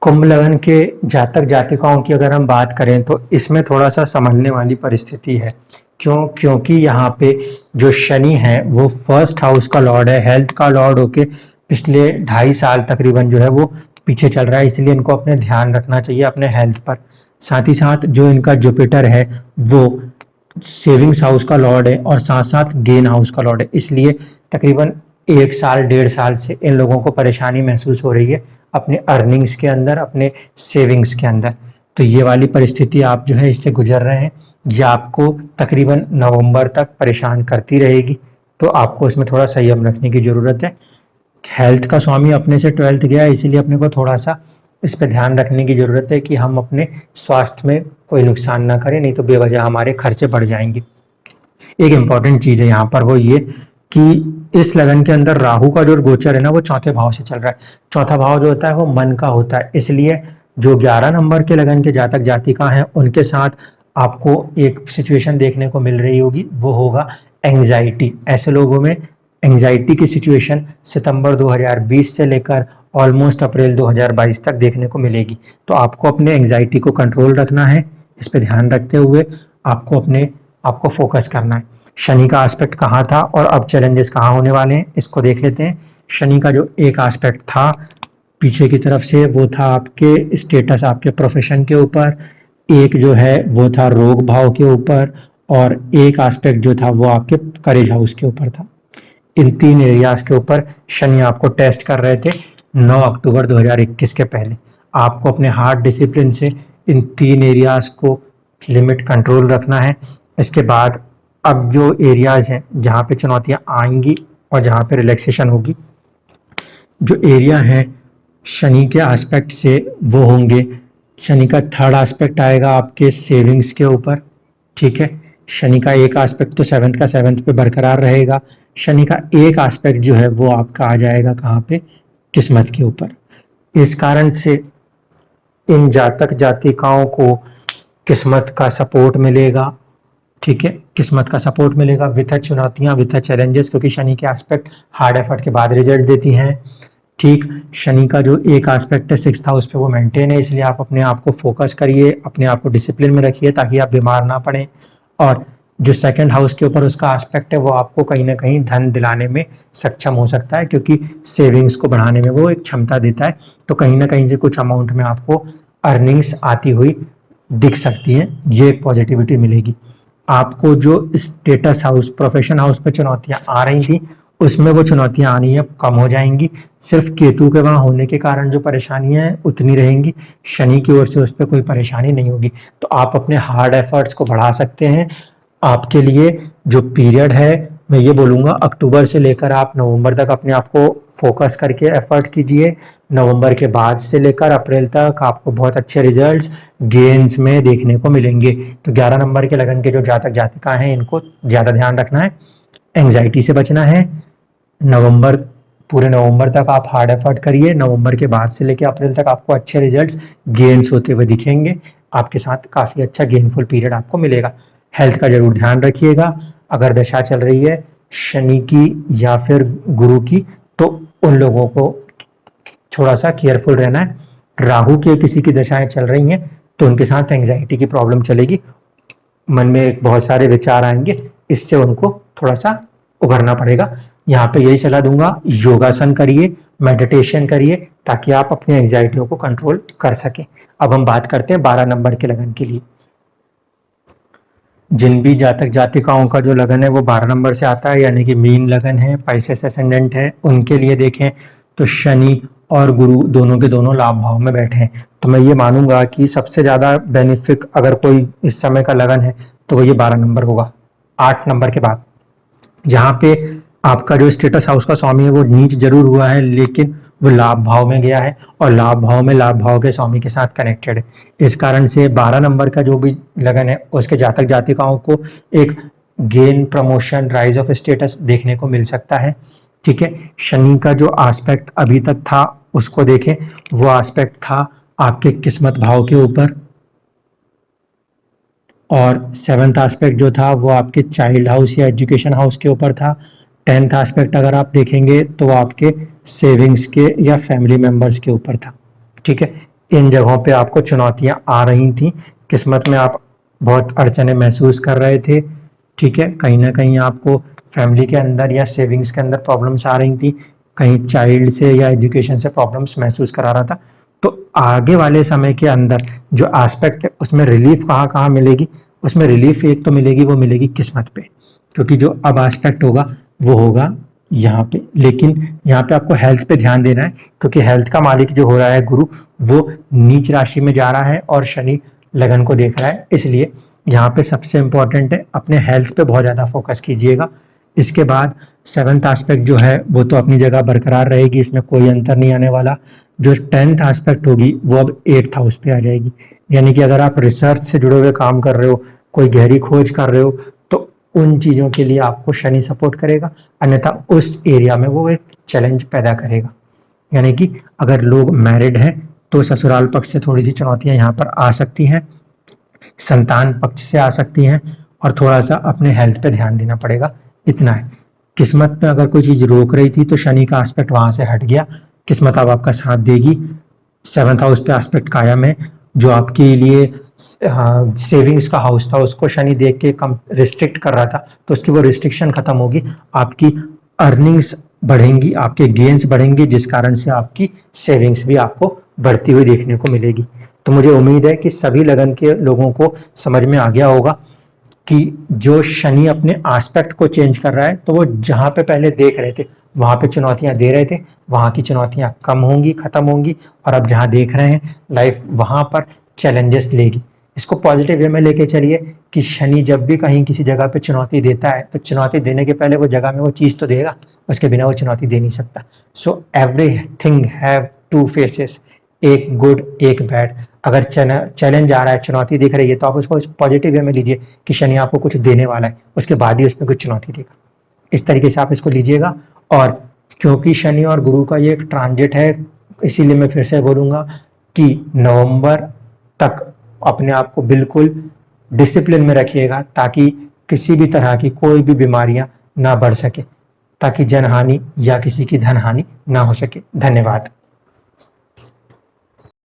कुंभ लगन के जातक जातिकाओं की अगर हम बात करें तो इसमें थोड़ा सा संभलने वाली परिस्थिति है। क्यों? क्योंकि यहाँ पे जो शनि है वो 1st हाउस का लॉर्ड है, हेल्थ का लॉर्ड होके पिछले 2.5 साल तकरीबन जो है वो पीछे चल रहा है, इसलिए इनको अपने ध्यान रखना चाहिए अपने हेल्थ पर। साथ ही साथ जो इनका जुपिटर है वो सेविंग्स हाउस का लॉर्ड है और साथ साथ गेन हाउस का लॉर्ड है, इसलिए तकरीबन 1 साल 1.5 साल से इन लोगों को परेशानी महसूस हो रही है अपने अर्निंग्स के अंदर, अपने सेविंग्स के अंदर। तो ये वाली परिस्थिति आप जो है इससे गुजर रहे हैं, ये आपको तकरीबन नवंबर तक परेशान करती रहेगी, तो आपको इसमें थोड़ा संयम रखने की ज़रूरत है। हेल्थ का स्वामी अपने से 12th गया है, इसीलिए अपने को थोड़ा सा इस पर ध्यान रखने की ज़रूरत है कि हम अपने स्वास्थ्य में कोई नुकसान ना करें, नहीं तो बेवजह हमारे खर्चे बढ़ जाएंगे। एक इम्पॉर्टेंट चीज़ है यहाँ पर, वो ये कि इस लगन के अंदर राहु का जो गोचर है ना वो 4थे भाव से चल रहा है। 4था भाव जो होता है वो मन का होता है, इसलिए जो 11 नंबर के लगन के जातक जातिका हैं उनके साथ आपको एक सिचुएशन देखने को मिल रही होगी, वो होगा एंग्जाइटी। ऐसे लोगों में एंग्जाइटी की सिचुएशन सितंबर 2020 से लेकर ऑलमोस्ट अप्रैल 2022 तक देखने को मिलेगी। तो आपको अपने एंग्जाइटी को कंट्रोल रखना है, इस पर ध्यान रखते हुए आपको फोकस करना है। शनि का एस्पेक्ट कहाँ था और अब चैलेंजेस कहाँ होने वाले हैं, इसको देख लेते हैं। शनि का जो एक एस्पेक्ट था पीछे की तरफ से वो था आपके स्टेटस, आपके प्रोफेशन के ऊपर, एक जो है वो था रोग भाव के ऊपर, और एक एस्पेक्ट जो था वो आपके करेज हाउस के ऊपर था। इन 3 एरियाज के ऊपर शनि आपको टेस्ट कर रहे थे 9 अक्टूबर 2021 के पहले। आपको अपने हार्ट डिसिप्लिन से इन 3 एरियाज को लिमिट कंट्रोल रखना है। इसके बाद अब जो एरियाज हैं जहाँ पे चुनौतियाँ आएंगी और जहाँ पे रिलैक्सेशन होगी, जो एरिया हैं शनि के एस्पेक्ट से वो होंगे, शनि का 3rd एस्पेक्ट आएगा आपके सेविंग्स के ऊपर। ठीक है, शनि का एक एस्पेक्ट तो 7th का 7th पे बरकरार रहेगा, शनि का एक एस्पेक्ट जो है वो आपका आ जाएगा कहाँ पे, किस्मत के ऊपर। इस कारण से इन जातक जातिकाओं को किस्मत का सपोर्ट मिलेगा। ठीक है, किस्मत का सपोर्ट मिलेगा विथ चुनौतियाँ, विथ चैलेंजेस, क्योंकि शनि के एस्पेक्ट हार्ड एफर्ट के बाद रिजल्ट देती हैं। ठीक, शनि का जो एक एस्पेक्ट है 6th हाउस पे वो मेंटेन है, इसलिए आप अपने आप को फोकस करिए, अपने आप को डिसिप्लिन में रखिए ताकि आप बीमार ना पड़े। और जो 2nd हाउस के ऊपर उसका एस्पेक्ट है वो आपको कहीं ना कहीं धन दिलाने में सक्षम हो सकता है, क्योंकि सेविंग्स को बढ़ाने में वो एक क्षमता देता है। तो कहीं ना कहीं से कुछ अमाउंट में आपको अर्निंग्स आती हुई दिख सकती है, ये एक पॉजिटिविटी मिलेगी आपको। जो स्टेटस हाउस, प्रोफेशन हाउस पे चुनौतियां आ रही थी, उसमें वो चुनौतियां आनी है कम हो जाएंगी। सिर्फ केतु के वहां होने के कारण जो परेशानियां हैं उतनी रहेंगी, शनि की ओर से उस पर कोई परेशानी नहीं होगी। तो आप अपने हार्ड एफर्ट्स को बढ़ा सकते हैं। आपके लिए जो पीरियड है, मैं ये बोलूँगा अक्टूबर से लेकर आप नवंबर तक अपने आप को फोकस करके एफर्ट कीजिए। नवंबर के बाद से लेकर अप्रैल तक आपको बहुत अच्छे रिजल्ट्स गेन्स में देखने को मिलेंगे। तो 11 नंबर के लगन के जो जातक जातिका हैं, इनको ज़्यादा ध्यान रखना है, एंग्जाइटी से बचना है। नवंबर, पूरे नवंबर तक आप हार्ड एफर्ट करिए। नवंबर के बाद से लेकर अप्रैल तक आपको अच्छे रिजल्ट्स गेन्स होते हुए दिखेंगे। आपके साथ काफ़ी अच्छा गेनफुल पीरियड आपको मिलेगा। हेल्थ का जरूर ध्यान रखिएगा। अगर दशा चल रही है शनि की या फिर गुरु की, तो उन लोगों को थोड़ा सा केयरफुल रहना है। राहु के किसी की दशाएं चल रही हैं तो उनके साथ एंग्जाइटी की प्रॉब्लम चलेगी, मन में बहुत सारे विचार आएंगे, इससे उनको थोड़ा सा उभरना पड़ेगा। यहाँ पे यही सलाह दूंगा, योगासन करिए, मेडिटेशन करिए, ताकि आप अपनी एंग्जाइटियों को कंट्रोल कर सकें। अब हम बात करते हैं 12 नंबर के लगन के लिए। जिन भी जातक जातिकाओं का जो लगन है वो 12 नंबर से आता है, यानी कि मीन लगन है, पाइसेस असेंडेंट है, उनके लिए देखें तो शनि और गुरु दोनों के दोनों लाभ भाव में बैठे हैं। तो मैं ये मानूंगा कि सबसे ज़्यादा बेनिफिट अगर कोई इस समय का लगन है तो वो ये 12 नंबर होगा, 8 नंबर के बाद। यहाँ पे आपका जो स्टेटस हाउस का स्वामी है वो नीच जरूर हुआ है, लेकिन वो लाभ भाव में गया है और लाभ भाव में लाभ भाव के स्वामी के साथ कनेक्टेड है। इस कारण से 12 नंबर का जो भी लगन है उसके जातक जातिकाओं को एक gain, promotion, rise of status देखने को मिल सकता है। ठीक है, शनि का जो एस्पेक्ट अभी तक था उसको देखें, वो एस्पेक्ट था आपके किस्मत भाव के ऊपर, और 7th एस्पेक्ट जो था वो आपके चाइल्ड हाउस या एजुकेशन हाउस के ऊपर था। 10th एस्पेक्ट अगर आप देखेंगे तो वो आपके सेविंग्स के या फैमिली मेंबर्स के ऊपर था। ठीक है, इन जगहों पे आपको चुनौतियां आ रही थी, किस्मत में आप बहुत अड़चने महसूस कर रहे थे। ठीक है, कहीं ना कहीं आपको फैमिली के अंदर या सेविंग्स के अंदर प्रॉब्लम्स आ रही थी, कहीं चाइल्ड से या एजुकेशन से प्रॉब्लम्स महसूस करा रहा था। तो आगे वाले समय के अंदर जो एस्पेक्ट है उसमें रिलीफ कहाँ कहाँ मिलेगी, उसमें रिलीफ एक तो मिलेगी, वो मिलेगी किस्मत पे, क्योंकि जो अब एस्पेक्ट होगा वो होगा यहाँ पे। लेकिन यहाँ पे आपको हेल्थ पे ध्यान देना है, क्योंकि हेल्थ का मालिक जो हो रहा है गुरु, वो नीच राशि में जा रहा है और शनि लगन को देख रहा है, इसलिए यहाँ पे सबसे इम्पोर्टेंट है अपने हेल्थ पे बहुत ज़्यादा फोकस कीजिएगा। इसके बाद 7th एस्पेक्ट जो है वो तो अपनी जगह बरकरार रहेगी, इसमें कोई अंतर नहीं आने वाला। जो 10th एस्पेक्ट होगी वो अब 8th हाउस पे आ जाएगी, यानी कि अगर आप रिसर्च से जुड़े हुए काम कर रहे हो, कोई गहरी खोज कर रहे हो, तो उन चीज़ों के लिए आपको शनि सपोर्ट करेगा, अन्यथा उस एरिया में वो एक चैलेंज पैदा करेगा। यानी कि अगर लोग मैरिड हैं तो ससुराल पक्ष से थोड़ी सी चुनौतियां यहाँ पर आ सकती हैं, संतान पक्ष से आ सकती हैं, और थोड़ा सा अपने हेल्थ पे ध्यान देना पड़ेगा, इतना है। किस्मत में अगर कोई चीज़ रोक रही थी तो शनि का एस्पेक्ट वहाँ से हट गया, किस्मत अब आपका साथ देगी। 7th हाउस पे एस्पेक्ट कायम है, जो आपके लिए सेविंग्स का हाउस था उसको शनि देख के कम रिस्ट्रिक्ट कर रहा था, तो उसकी वो रिस्ट्रिक्शन खत्म होगी, आपकी अर्निंग्स बढ़ेंगी, आपके गेन्स बढ़ेंगे, जिस कारण से आपकी सेविंग्स भी आपको बढ़ती हुई देखने को मिलेगी। तो मुझे उम्मीद है कि सभी लगन के लोगों को समझ में आ गया होगा कि जो शनि अपने एस्पेक्ट को चेंज कर रहा है, तो वो जहाँ पे पहले देख रहे थे वहाँ पे चुनौतियाँ दे रहे थे, वहाँ की चुनौतियाँ कम होंगी, खत्म होंगी, और अब जहाँ देख रहे हैं लाइफ वहाँ पर चैलेंजेस लेगी। इसको पॉजिटिव वे में लेके चलिए कि शनि जब भी कहीं किसी जगह पे चुनौती देता है तो चुनौती देने के पहले वो जगह में वो चीज़ तो देगा, उसके बिना वो चुनौती दे नहीं सकता। So everything have two faces, एक गुड एक बैड। अगर चैलेंज आ रहा है, चुनौती दिख रही है, तो आप उसको पॉजिटिव वे में लीजिए कि शनि आपको कुछ देने वाला है, उसके बाद ही उसमें कुछ चुनौती देगा। इस तरीके से आप इसको लीजिएगा। और क्योंकि शनि और गुरु का ये एक ट्रांजिट है, इसीलिए मैं फिर से बोलूँगा कि नवंबर तक अपने आप को बिल्कुल डिसिप्लिन में रखिएगा, ताकि किसी भी तरह की कोई भी बीमारियां ना बढ़ सके। ताकि जनहानि या किसी की धन हानि ना हो सके। धन्यवाद।